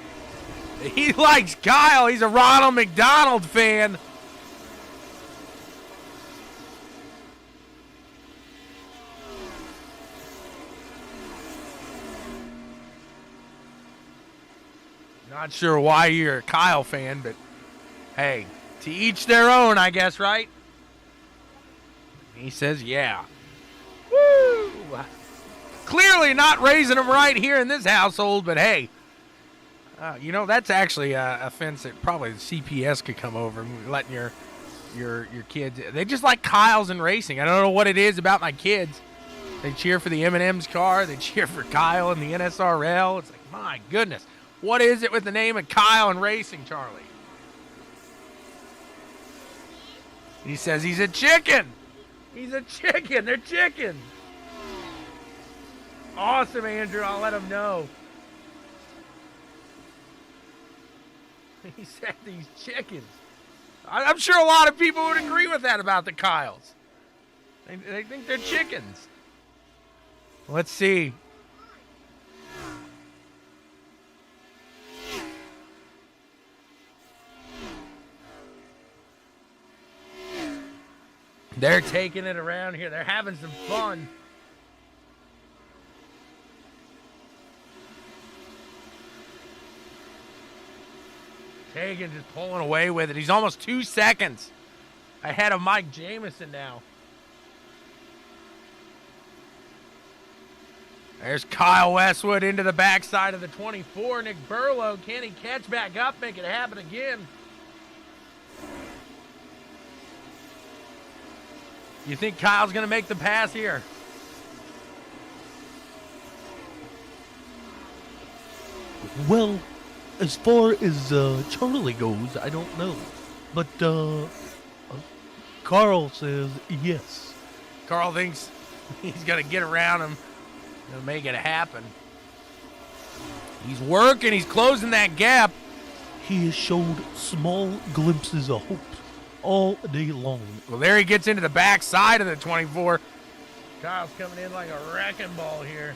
Speaker 1: He likes Kyle. He's a Ronald McDonald fan. Not sure why you're a Kyle fan, but hey, to each their own, I guess, right? He says, yeah. Woo! Clearly not raising them right here in this household, but hey, that's actually a fence that probably the CPS could come over and letting your kids. They just like Kyle's in racing. I don't know what it is about my kids. They cheer for the M&M's car. They cheer for Kyle in the NSRL. It's like, my goodness. What is it with the name of Kyle and racing, Charlie? He says he's a chicken. He's a chicken. They're chickens. Awesome, Andrew. I'll let him know. He said these chickens. I'm sure a lot of people would agree with that about the Kyles. They think they're chickens. Let's see. They're taking it around here. They're having some fun. Tegan just pulling away with it. He's almost 2 seconds ahead of Mike Jameson now. There's Kyle Westwood into the backside of the 24. Nick Burlow, can he catch back up, make it happen again? You think Kyle's going to make the pass here?
Speaker 3: Well, as far as Charlie goes, I don't know. But Carl says yes.
Speaker 1: Carl thinks he's going to get around him and make it happen. He's working. He's closing that gap.
Speaker 3: He has showed small glimpses of hope all day long.
Speaker 1: Well, there he gets into the backside of the 24. Kyle's coming in like a wrecking ball here.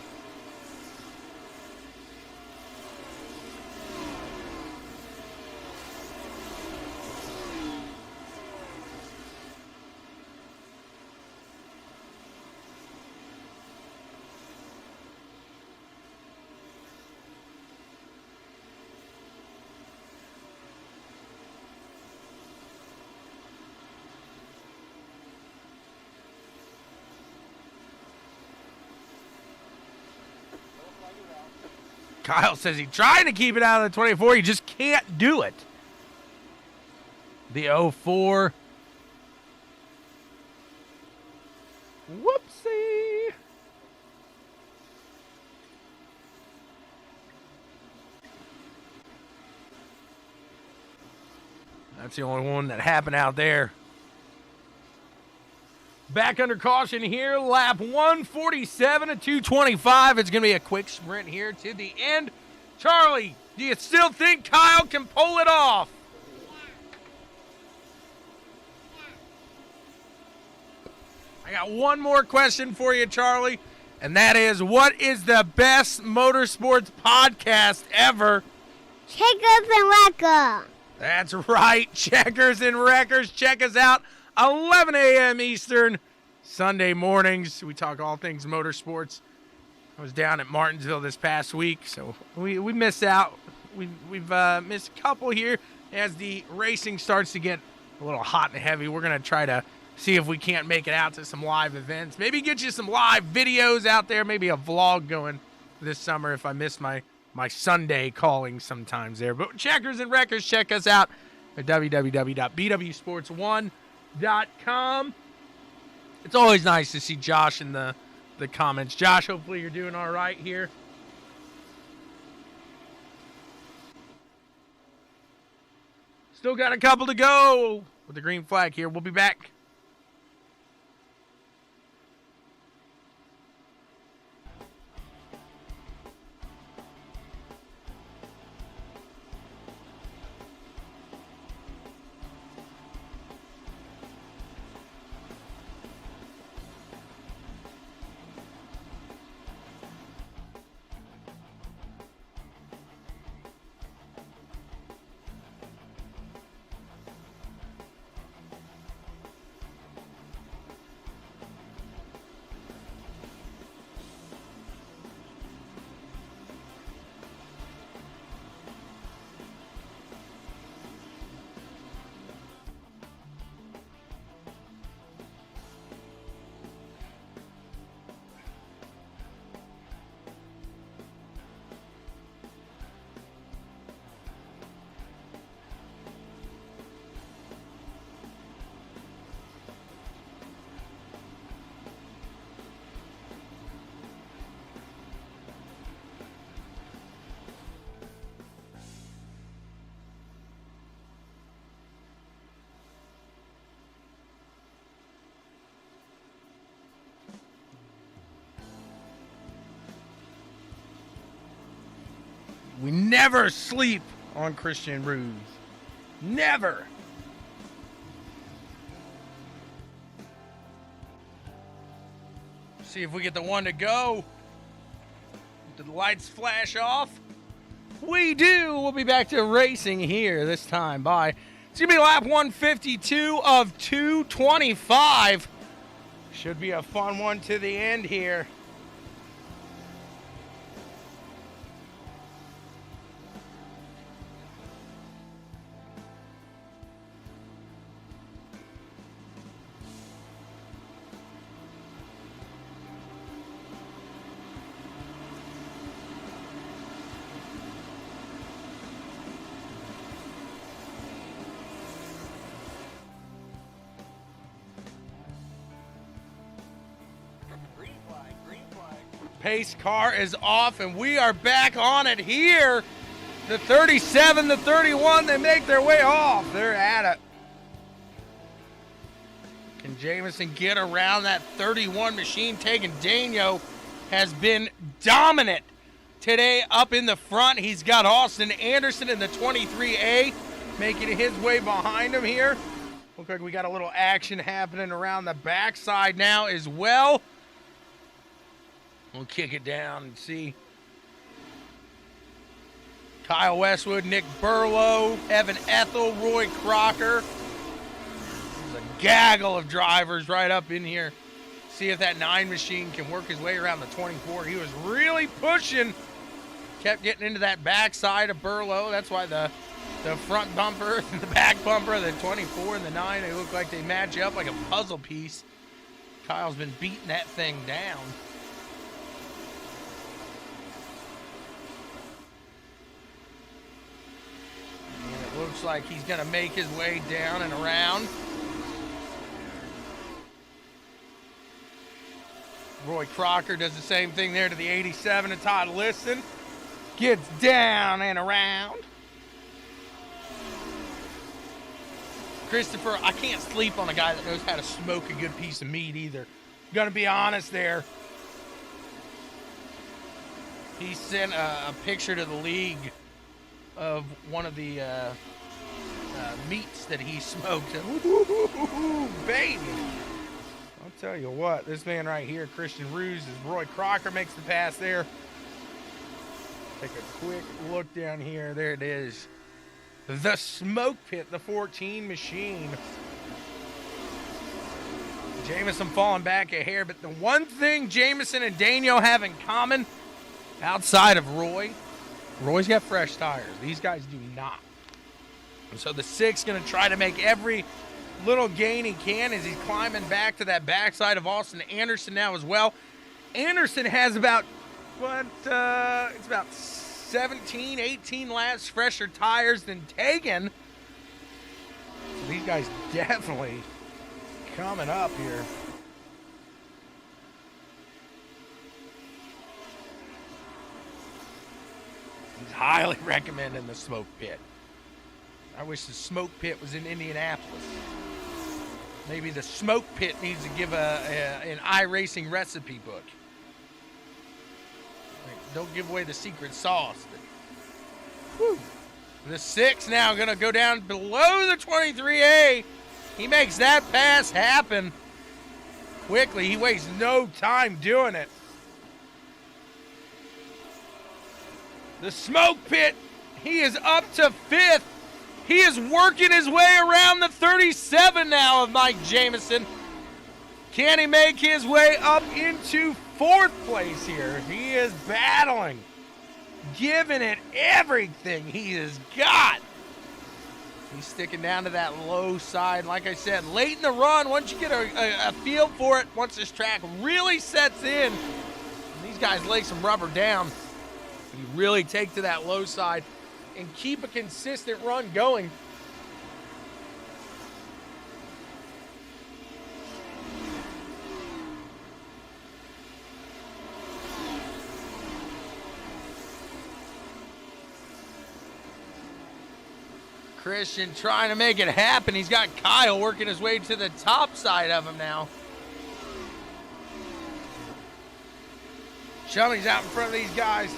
Speaker 1: Kyle says he's trying to keep it out of the 24. He just can't do it. The 04. Whoopsie. That's the only one that happened out there. Back under caution here, lap 147 at 225. It's going to be a quick sprint here to the end. Charlie, do you still think Kyle can pull it off? I got one more question for you, Charlie, and that is, what is the best motorsports podcast ever?
Speaker 4: Checkers and Wrecker.
Speaker 1: That's right, Checkers and Wreckers. Check us out, 11 a.m. Eastern, Sunday mornings. We talk all things motorsports. I was down at Martinsville this past week, so we miss out. We've missed a couple here as the racing starts to get a little hot and heavy. We're going to try to see if we can't make it out to some live events. Maybe get you some live videos out there, maybe a vlog going this summer if I miss my Sunday calling sometimes there. But Checkers and Wreckers, check us out at www.bwsports1.com. It's always nice to see Josh in the comments. Josh, hopefully you're doing all right here. Still got a couple to go with the green flag here. We'll be back. We never sleep on Christian Ruse. Never. See if we get the one to go. Did the lights flash off? We do. We'll be back to racing here this time. Bye. It's going to be lap 152 of 225. Should be a fun one to the end here. Pace car is off, and we are back on it here. The 37, the 31, they make their way off. They're at it. Can Jamison get around that 31 machine? Taking Daniel has been dominant today up in the front. He's got Austin Anderson in the 23A making his way behind him here. Looks like we got a little action happening around the backside now as well. We'll kick it down and see. Kyle Westwood, Nick Burlow, Evan Ethel, Roy Crocker. There's a gaggle of drivers right up in here. See if that 9 machine can work his way around the 24. He was really pushing. Kept getting into that backside of Burlow. That's why the front bumper and the back bumper, the 24 and the 9, they look like they match up like a puzzle piece. Kyle's been beating that thing down. Looks like he's going to make his way down and around. Roy Crocker does the same thing there to the 87 and Todd Liston. Gets down and around. Christopher, I can't sleep on a guy that knows how to smoke a good piece of meat either. Gonna be honest there. He sent a picture to the league of one of the meats that he smoked. Ooh, baby. I'll tell you what, this man right here, Christian Ruse, as Roy Crocker makes the pass there. Take a quick look down here. There it is. The Smoke Pit, the 14 machine. Jameson falling back a hair, but the one thing Jameson and Daniel have in common, outside of Roy's got fresh tires. These guys do not. And so the 6 going to try to make every little gain he can as he's climbing back to that backside of Austin Anderson now as well. Anderson has about, it's about 17, 18 laps fresher tires than Tegan. So these guys definitely coming up here. He's highly recommending the Smoke Pit. I wish the Smoke Pit was in Indianapolis. Maybe the Smoke Pit needs to give an iRacing recipe book. Don't give away the secret sauce. Whew. The 6 now going to go down below the 23A. He makes that pass happen quickly. He wastes no time doing it. The Smoke Pit, he is up to 5th. He is working his way around the 37 now of Mike Jameson. Can he make his way up into 4th place here? He is battling, giving it everything he has got. He's sticking down to that low side. Like I said, late in the run, once you get a feel for it, once this track really sets in, and these guys lay some rubber down, you really take to that low side and keep a consistent run going. Christian trying to make it happen. He's got Kyle working his way to the top side of him now. Chummy's out in front of these guys.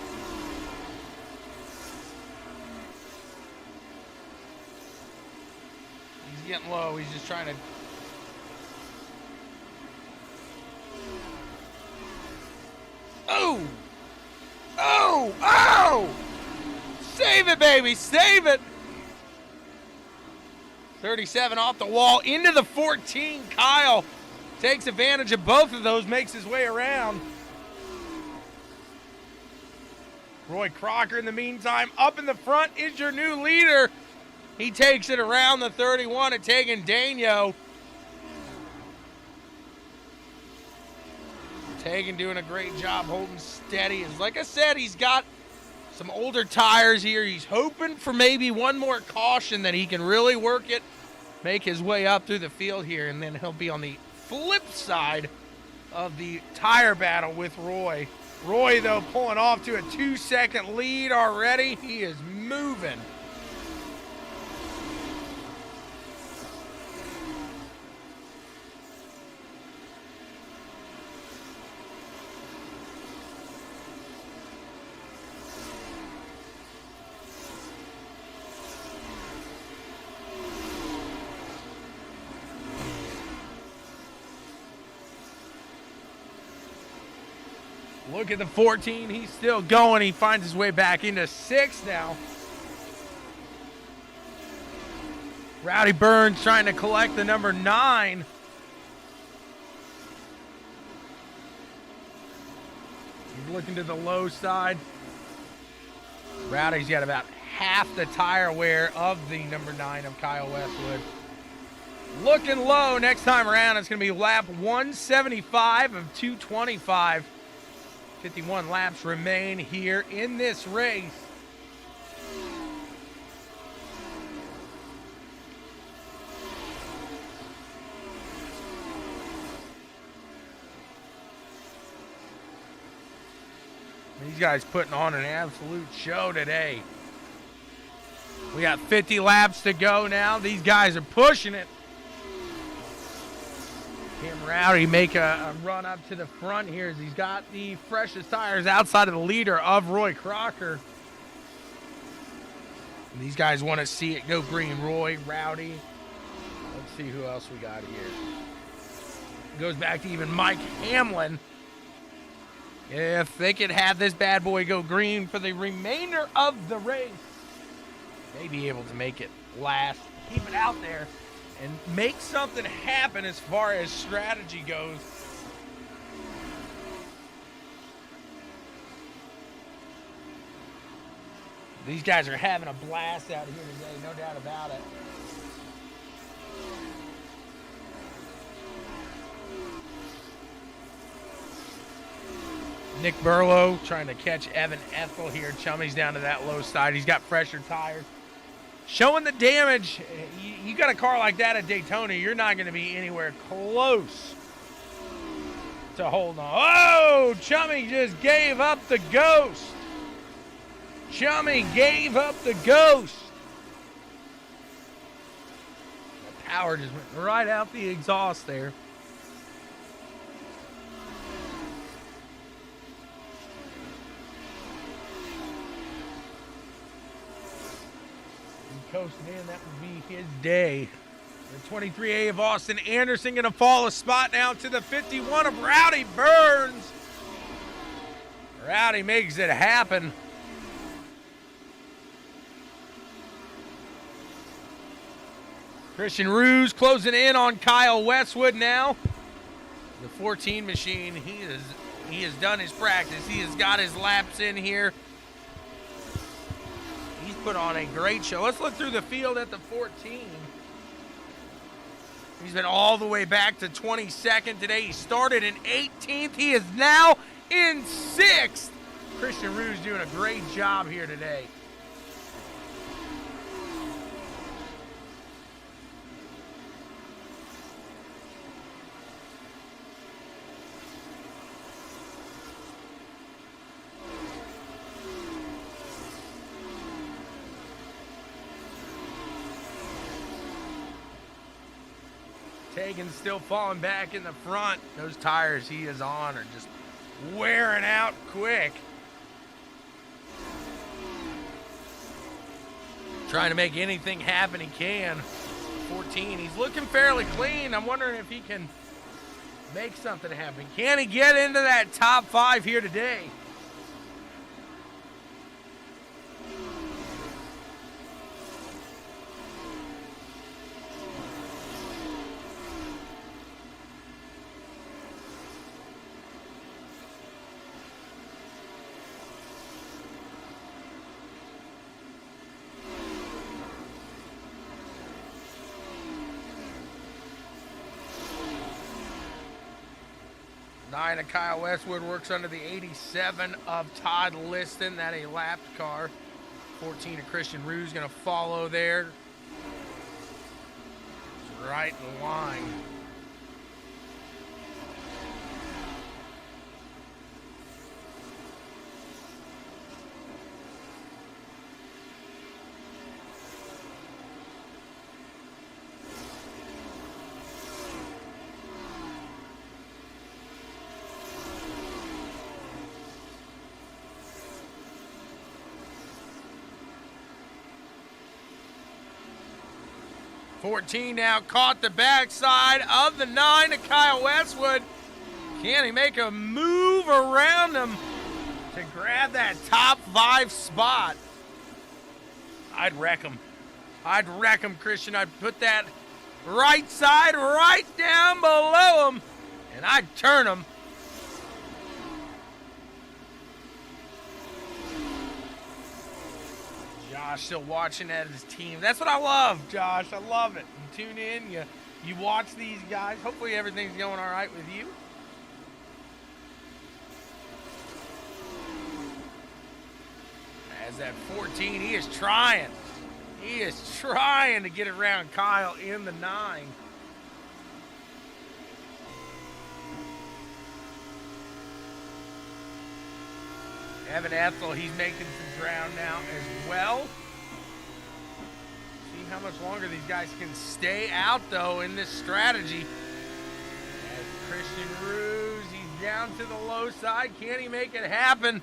Speaker 1: He's getting low. He's just trying to... Oh! Oh! Oh! Save it, baby! Save it! 37 off the wall into the 14. Kyle takes advantage of both of those, makes his way around. Roy Crocker, in the meantime, up in the front is your new leader. He takes it around the 31 and taking Daniel. Tegan doing a great job holding steady. As like I said, he's got some older tires here. He's hoping for maybe one more caution that he can really work it, make his way up through the field here, and then he'll be on the flip side of the tire battle with Roy. Roy, though, pulling off to a 2-second lead already. He is moving. Look at the 14. He's still going. He finds his way back into 6th now. Rowdy Burns trying to collect the number 9. He's looking to the low side. Rowdy's got about half the tire wear of the number 9 of Kyle Westwood. Looking low next time around. It's going to be lap 175 of 225. 51 laps remain here in this race. These guys putting on an absolute show today. We got 50 laps to go now. These guys are pushing it. Cam Rowdy make a run up to the front here as he's got the freshest tires outside of the leader of Roy Crocker. And these guys want to see it go green. Roy, Rowdy. Let's see who else we got here. Goes back to even Mike Hamlin. If they could have this bad boy go green for the remainder of the race, they'd be able to make it last, keep it out there, and make something happen as far as strategy goes. These guys are having a blast out here today, no doubt about it. Nick Burlow trying to catch Evan Ethel here. Chummy's down to that low side. He's got fresher tires. Showing the damage. You got a car like that at Daytona, you're not going to be anywhere close to holding on. Oh, Chummy just gave up the ghost. Chummy gave up the ghost. The power just went right out the exhaust there. Coasting in, that would be his day. The 23A of Austin Anderson going to fall a spot now to the 51 of Rowdy Burns. Rowdy makes it happen. Christian Ruse closing in on Kyle Westwood now. The 14 machine, he has done his practice. He has got his laps in here. Put on a great show. Let's look through the field at the 14. He's been all the way back to 22nd today. He started in 18th. He is now in 6th. Christian Ruse doing a great job here today. Hagen's still falling back in the front. Those tires he is on are just wearing out quick. Trying to make anything happen he can. 14, he's looking fairly clean. I'm wondering if he can make something happen. Can he get into that top 5 here today? Nine of Kyle Westwood works under the 87 of Todd Liston. That a lapped car. 14 of Christian Ruse going to follow there. It's right in line. $14 now caught the backside of the 9 of Kyle Westwood. Can he make a move around him to grab that top 5 spot? I'd wreck him. Christian. I'd put that right side right down below him, and I'd turn him. Josh still watching at his team. That's what I love, Josh. I love it. You tune in, you watch these guys. Hopefully everything's going all right with you. As that 14, he is trying. He is trying to get around Kyle in the 9. Evan Ethel, he's making some ground now as well. See how much longer these guys can stay out, though, in this strategy. As Christian Ruse, he's down to the low side. Can he make it happen?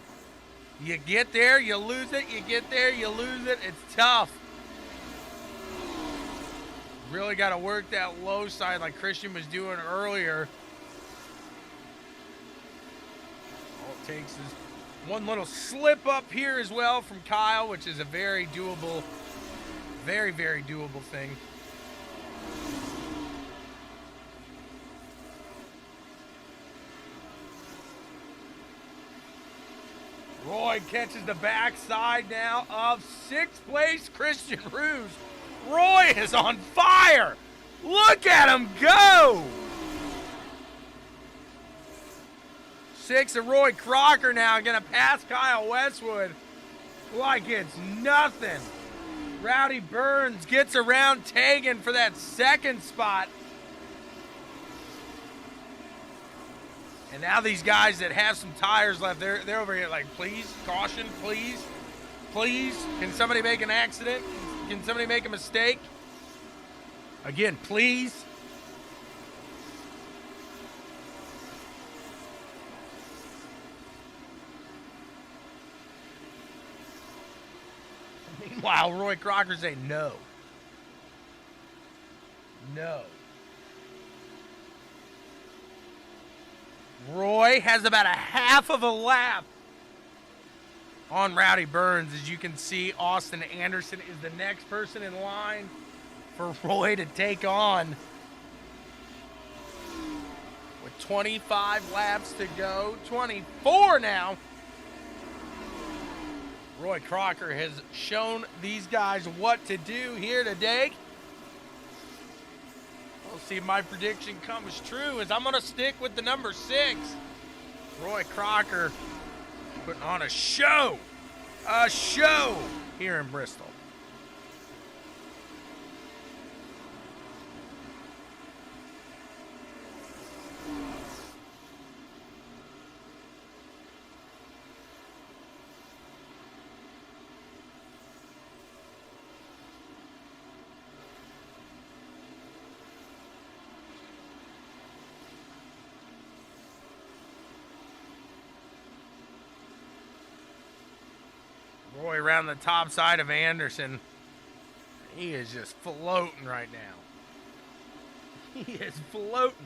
Speaker 1: You get there, you lose it. You get there, you lose it. It's tough. Really got to work that low side like Christian was doing earlier. All it takes is one little slip up here as well from Kyle, which is a very doable, very, very doable thing. Roy catches the backside now of 6th place Christian Ruse. Roy is on fire. Look at him go. 6 of Roy Crocker now going to pass Kyle Westwood like it's nothing. Rowdy Burns gets around Tegan for that 2nd spot. And now these guys that have some tires left, they're over here like, please, caution, please, please. Can somebody make an accident? Can somebody make a mistake? Again, please. Meanwhile, Roy Crocker saying no. No. Roy has about a half of a lap on Rowdy Burns. As you can see, Austin Anderson is the next person in line for Roy to take on. With 25 laps to go, 24 now. Roy Crocker has shown these guys what to do here today. We'll see if my prediction comes true, as I'm going to stick with the number 6. Roy Crocker putting on a show here in Bristol. Roy around the top side of Anderson. He is just floating right now. He is floating.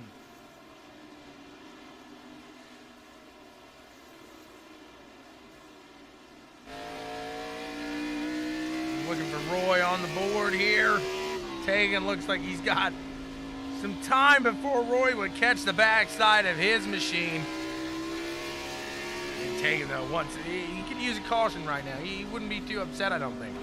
Speaker 1: Looking for Roy on the board here. Tegan looks like he's got some time before Roy would catch the backside of his machine. Tegan, though, once he could use a caution right now. He wouldn't be too upset, I don't think.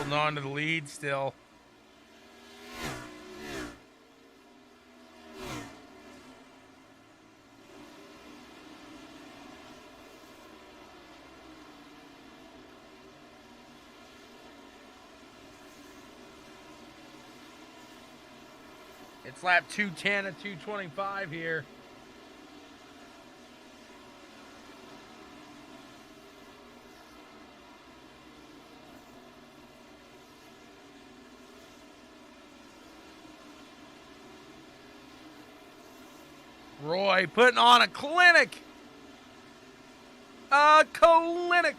Speaker 1: On to the lead still. It's lap 210 and 225 here. Roy putting on a clinic. A clinic.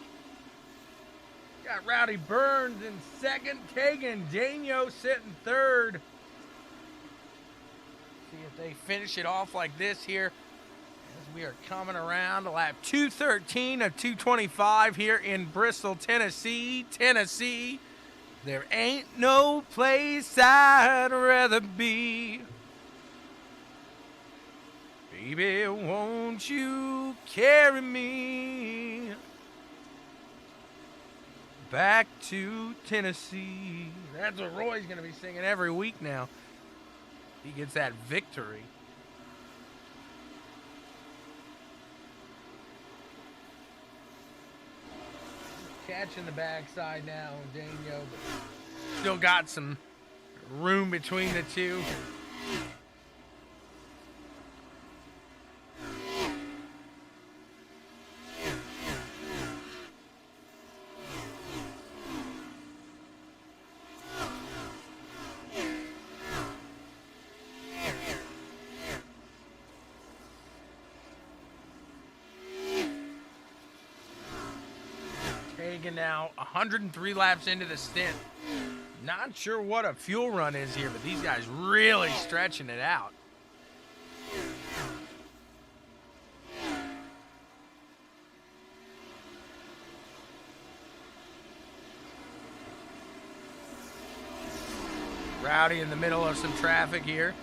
Speaker 1: Got Rowdy Burns in 2nd. Tegan Daniel sitting 3rd. See if they finish it off like this here. As we are coming around to lap 213 of 225 here in Bristol, Tennessee. Tennessee, there ain't no place I'd rather be. Baby, won't you carry me back to Tennessee? That's what Roy's going to be singing every week now. He gets that victory. Catching the backside now, Daniel, but still got some room between the two. Taking now 103 laps into the stint. Not sure what a fuel run is here, but these guys really stretching it out. Rowdy in the middle of some traffic here.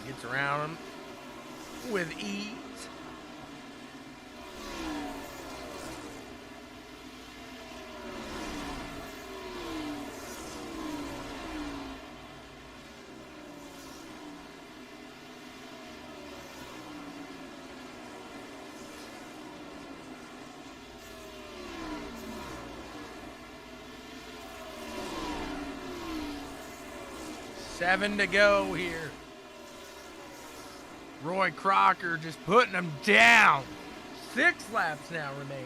Speaker 1: Gets around him with ease. Seven to go here. Roy Crocker just putting them down. 6 laps now remaining.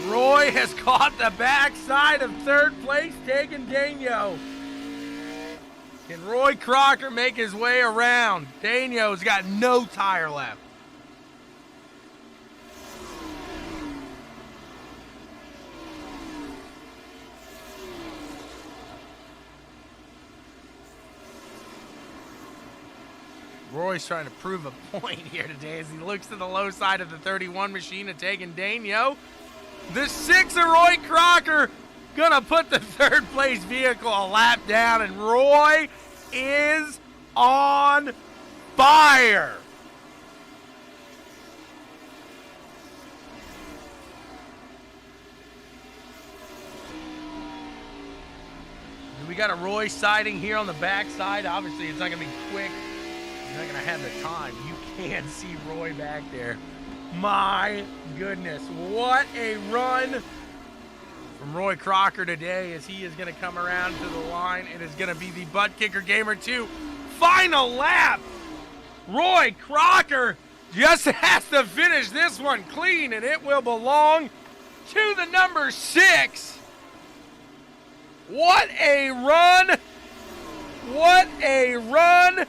Speaker 1: Roy has caught the backside of third place, taking Daniel. Can Roy Crocker make his way around? Daniel's got no tire left. Roy's trying to prove a point here today as he looks to the low side of the 31 machine and taking Daniel. The 6 of Roy Crocker gonna put the third place vehicle a lap down, and Roy is on fire. We got a Roy sighting here on the backside. Obviously, it's not gonna be quick. He's not going to have the time. You can't see Roy back there. My goodness. What a run from Roy Crocker today as he is going to come around to the line. It is going to be the Butt Kicker Gamer 2 final lap. Roy Crocker just has to finish this one clean, and it will belong to the number 6. What a run. What a run.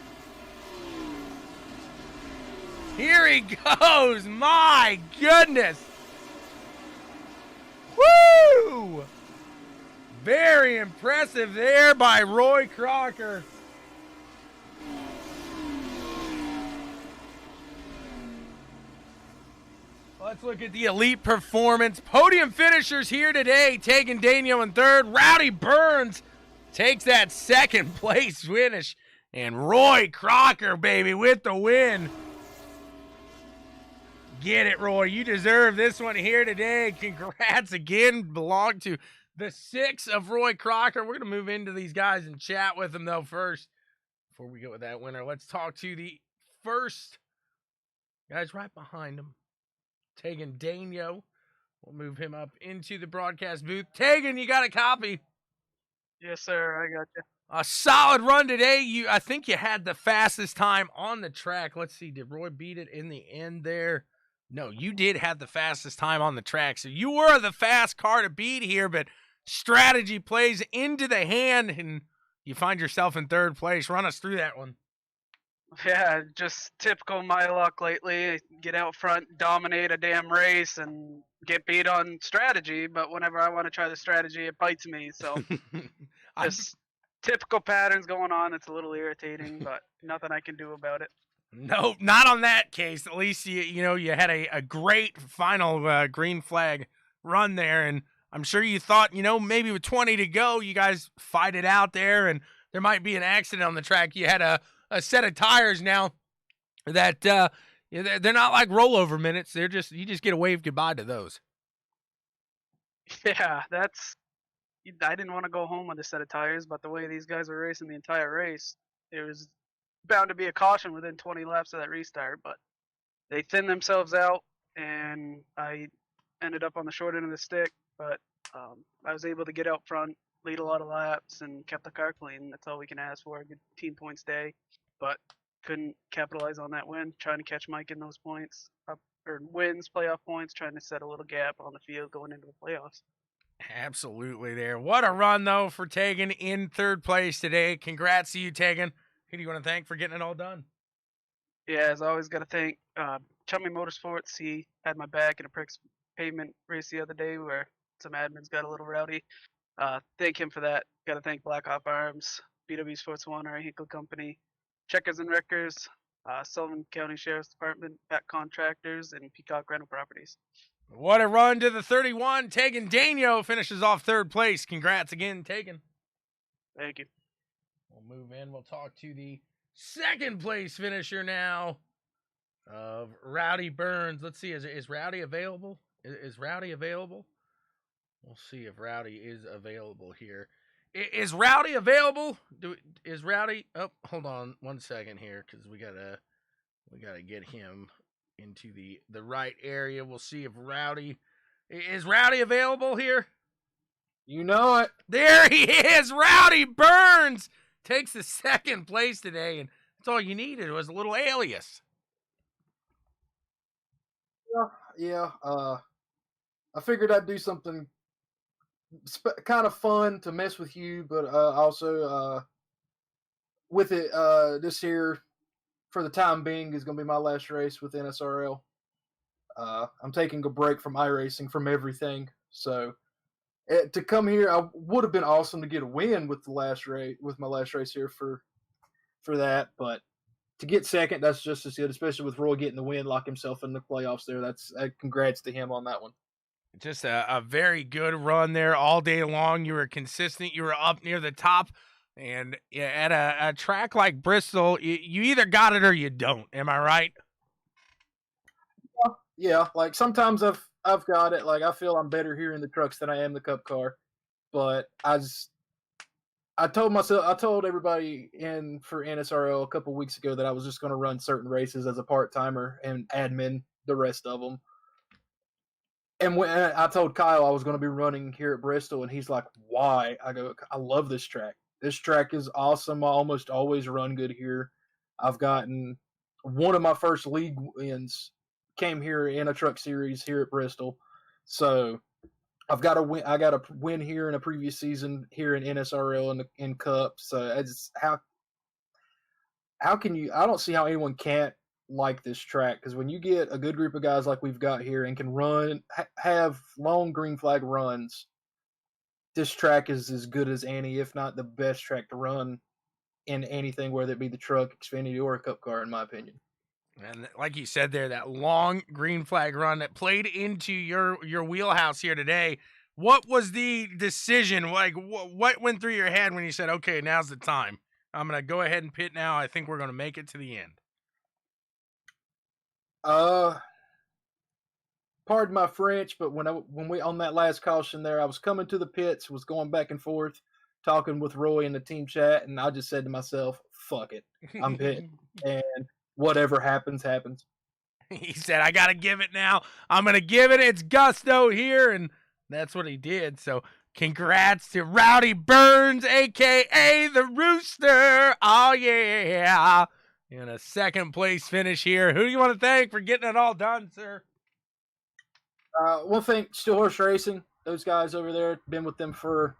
Speaker 1: Here he goes. My goodness. Woo! Very impressive there by Roy Crocker. Let's look at the elite performance. Podium finishers here today, taking Daniel in third. Rowdy Burns takes that second place finish. And Roy Crocker, baby, with the win. Get it, Roy. You deserve this one here today. Congrats again. Belong to the 6 of Roy Crocker. We're going to move into these guys and chat with them, though, first. Before we go with that winner, let's talk to the first guys right behind him. Tegan Daniel. We'll move him up into the broadcast booth. Tegan, you got a copy?
Speaker 5: Yes, sir. I got you.
Speaker 1: A solid run today. I think you had the fastest time on the track. Let's see. Did Roy beat it in the end there? No, you did have the fastest time on the track. So you were the fast car to beat here, but strategy plays into the hand, and you find yourself in third place. Run us through that one.
Speaker 5: Yeah, just typical my luck lately. Get out front, dominate a damn race, and get beat on strategy. But whenever I want to try the strategy, it bites me. So just typical patterns going on. It's a little irritating, but nothing I can do about it.
Speaker 1: Nope, not on that case. At least you had a great final green flag run there, and I'm sure you thought maybe with 20 to go, you guys fight it out there, and there might be an accident on the track. You had a set of tires now that they're not like rollover minutes. They're just you just get a wave goodbye to those.
Speaker 5: Yeah, I didn't want to go home with a set of tires, but the way these guys were racing the entire race, there was bound to be a caution within 20 laps of that restart. But they thinned themselves out, and I ended up on the short end of the stick. But I was able to get out front, lead a lot of laps, and kept the car clean. That's all we can ask for. A good team points day, but couldn't capitalize on that win. Trying to catch Mike in those points, or wins, playoff points, trying to set a little gap on the field going into the playoffs.
Speaker 1: Absolutely there. What a run, though, for Tegan in third place today. Congrats to you, Tegan. Who do you want to thank for getting it all done?
Speaker 5: Yeah, as always, got to thank Chummy Motorsports. He had my back in a Pricks pavement race the other day where some admins got a little rowdy. Thank him for that. Got to thank Black Hawk Arms, BW Sports One, our Hinkle Company, Checkers and Wreckers, Sullivan County Sheriff's Department, Pat Contractors, and Peacock Rental Properties.
Speaker 1: What a run to the 31. Tegan Dano finishes off third place. Congrats again, Tegan.
Speaker 5: Thank you.
Speaker 1: We'll move in. We'll talk to the second place finisher now of Rowdy Burns. Let's see. Is Rowdy available? Is Rowdy available? We'll see if Rowdy is available here. Is Rowdy available? Is Rowdy? Oh, hold on 1 second here, because we gotta get him into the right area. We'll see if Rowdy is available here.
Speaker 6: You know it.
Speaker 1: There he is. Rowdy Burns takes the second place today, and that's all you needed was a little alias.
Speaker 6: Yeah. I figured I'd do something kind of fun to mess with you, but also with it this year, for the time being, is going to be my last race with NSRL. I'm taking a break from iRacing, from everything. So to come here, I would have been awesome to get a win with my last race here for that. But to get second, that's just as good, especially with Roy getting the win, lock himself in the playoffs there. That's congrats to him on that one.
Speaker 1: Just a very good run there all day long. You were consistent. You were up near the top. And at a track like Bristol, you either got it or you don't. Am I right?
Speaker 6: Yeah. Like sometimes I've got it. Like I feel I'm better here in the trucks than I am the Cup car. But I told everybody for NSRL a couple weeks ago that I was just going to run certain races as a part-timer and admin the rest of them. And when I told Kyle I was going to be running here at Bristol, and he's like, "Why?" I go, "I love this track. This track is awesome. I almost always run good here. I've gotten one of my first league wins came here in a truck series here at Bristol. So I've got a win. I got a win here in a previous season here in NSRL and in Cup. So it's how can you? I don't see how anyone can't like this track, because when you get a good group of guys like we've got here and can run, have long green flag runs, this track is as good as any, if not the best track to run in anything, whether it be the truck, Xfinity, or a Cup car, in my opinion.
Speaker 1: And like you said there, that long green flag run that played into your wheelhouse here today. What was the decision? Like, what went through your head when you said, okay, now's the time. I'm going to go ahead and pit now. I think we're going to make it to the end.
Speaker 6: Pardon my French, but when we on that last caution there, I was coming to the pits, was going back and forth, talking with Roy in the team chat, and I just said to myself, fuck it, I'm pitting. And whatever happens, happens.
Speaker 1: He said, I got to give it now. I'm going to give it. It's gusto here. And that's what he did. So congrats to Rowdy Burns, a.k.a. the Rooster. Oh, yeah. In a second place finish here. Who do you want to thank for getting it all done, sir?
Speaker 6: One thing, Steel Horse Racing, those guys over there, been with them for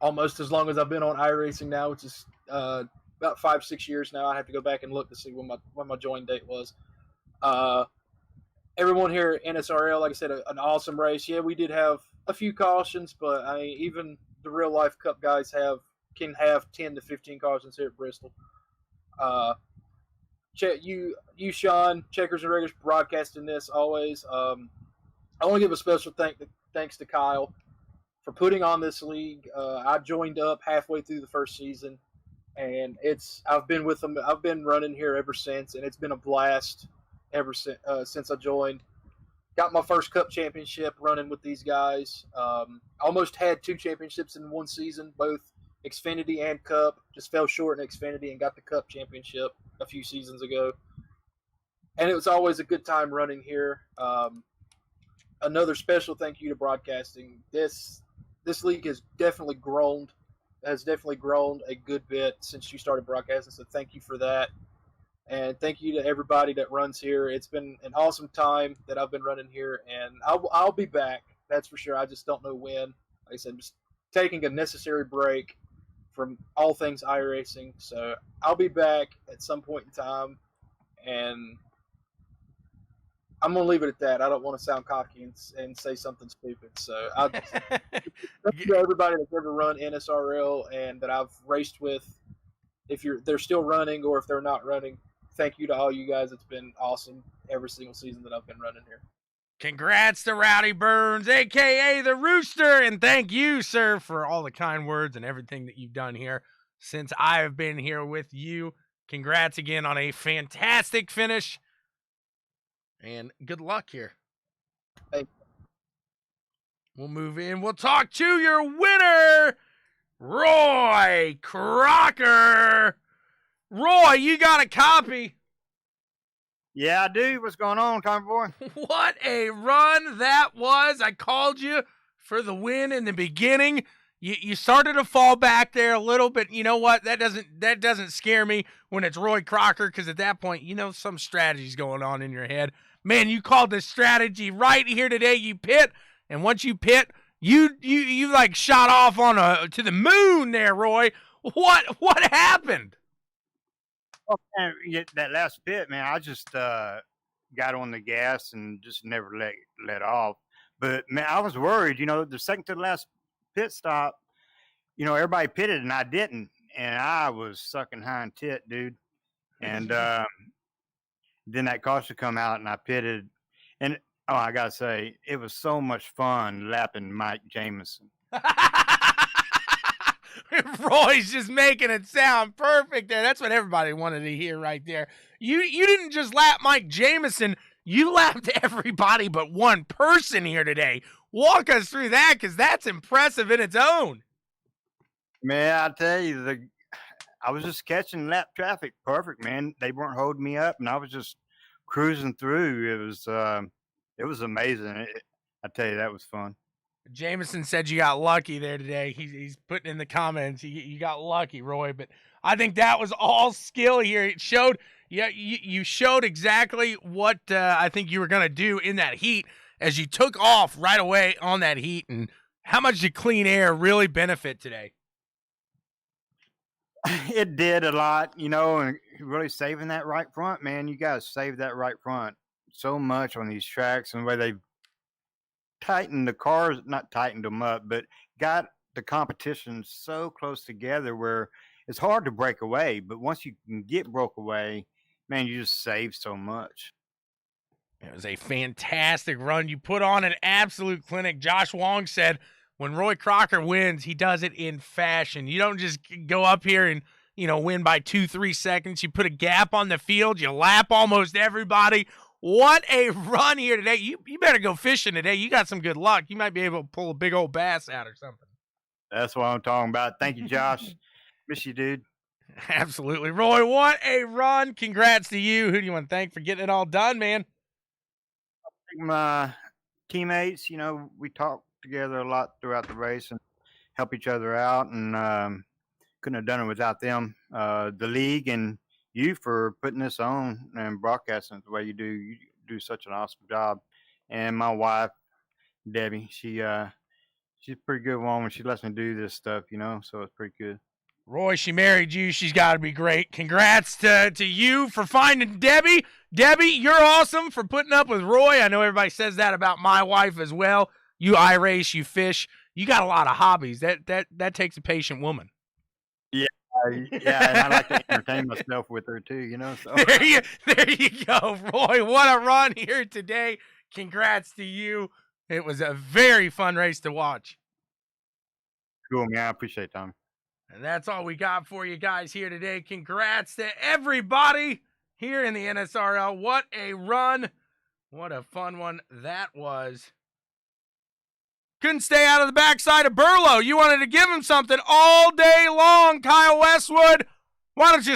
Speaker 6: almost as long as I've been on iRacing now, which is about 5-6 years now. I have to go back and look to see when my join date was. Everyone here at NSRL, like I said, an awesome race. Yeah, we did have a few cautions, but I mean, even the real life Cup guys can have 10 to 15 cautions here at Bristol. you, Sean, Checkers and Regulars, broadcasting this always. I want to give a special thanks to Kyle for putting on this league. I joined up halfway through the first season, and I've been with them. I've been running here ever since, and it's been a blast ever since I joined. Got my first Cup championship running with these guys. Almost had 2 championships in one season, both Xfinity and Cup. Just fell short in Xfinity and got the Cup championship a few seasons ago. And it was always a good time running here. Another special thank you to broadcasting. This league has definitely grown a good bit since you started broadcasting. So thank you for that. And thank you to everybody that runs here. It's been an awesome time that I've been running here, and I'll be back. That's for sure. I just don't know when. Like I said, I'm just taking a necessary break from all things iRacing. So I'll be back at some point in time, and I'm going to leave it at that. I don't want to sound cocky and say something stupid. So thank you to everybody that's ever run NSRL and that I've raced with. If they're still running or if they're not running, thank you to all you guys. It's been awesome every single season that I've been running here.
Speaker 1: Congrats to Rowdy Burns, a.k.a. the Rooster, and thank you, sir, for all the kind words and everything that you've done here since I have been here with you. Congrats again on a fantastic finish, and good luck here.
Speaker 6: Thank you.
Speaker 1: We'll move in. We'll talk to your winner, Roy Crocker. Roy, you got a copy.
Speaker 7: Yeah, I do. What's going on, Tommy boy?
Speaker 1: What a run that was. I called you for the win in the beginning. You started to fall back there a little bit. You know what? That doesn't scare me when it's Roy Crocker, because at that point, you know some strategy's going on in your head. Man, you called the strategy right here today. You pit, and once you pit, you like shot off to the moon there, Roy. What happened?
Speaker 7: Oh, man, that last pit, man, I just got on the gas and just never let off. But, man, I was worried. You know, the second to the last pit stop, you know, everybody pitted and I didn't. And I was sucking hind tit, dude. And then that caution come out and I pitted. And, oh, I got to say, it was so much fun lapping Mike Jamison.
Speaker 1: Roy's just making it sound perfect there. That's what everybody wanted to hear right there. You didn't just lap Mike Jamison. You lapped everybody but one person here today. Walk us through that, because that's impressive in its own.
Speaker 7: Man, I tell you, I was just catching lap traffic perfect, man. They weren't holding me up, and I was just cruising through. It was amazing. I tell you, that was fun.
Speaker 1: Jameson said you got lucky there today. He's putting in the comments, you got lucky, Roy. But I think that was all skill here. It showed, you showed exactly what I think you were going to do in that heat as you took off right away on that heat. And how much did clean air really benefit today?
Speaker 7: It did a lot, you know, and really saving that right front, man. You guys save that right front so much on these tracks, and the way they've tightened the cars, not tightened them up, but got the competition so close together where it's hard to break away. But once you can get broke away, man, you just save so much.
Speaker 1: It was a fantastic run. You put on an absolute clinic. Josh Wong said when Roy Crocker wins, he does it in fashion. You don't just go up here and, you know, win by 2-3 seconds. You put a gap on the field. You lap almost everybody. What a run here today. You better go fishing today. You got some good luck. You might be able to pull a big old bass out or something.
Speaker 7: That's what I'm talking about. Thank you, Josh. Miss you, dude.
Speaker 1: Absolutely. Roy, what a run. Congrats to you. Who do you want to thank for getting it all done, man?
Speaker 7: My teammates, you know, we talked together a lot throughout the race and help each other out, and couldn't have done it without them. The league and you for putting this on and broadcasting it the way you do. You do such an awesome job. And my wife, Debbie, she's a pretty good woman. She lets me do this stuff, you know, so it's pretty good.
Speaker 1: Roy, she married you. She's got to be great. Congrats to you for finding Debbie. Debbie, you're awesome for putting up with Roy. I know everybody says that about my wife as well. You iRace, you fish. You got a lot of hobbies. That takes a patient woman.
Speaker 7: Yeah, Yeah, and I like to entertain myself with her too, you know. So
Speaker 1: There you go, Roy. What a run here today. Congrats to you. It was a very fun race to watch.
Speaker 7: cool, man. I appreciate it, Tommy.
Speaker 1: And that's all we got for you guys here today. Congrats to everybody here in the NSRL. What a run. What a fun one that was. Couldn't stay out of the backside of Burlow. You wanted to give him something all day long, Kyle Westwood. Why don't you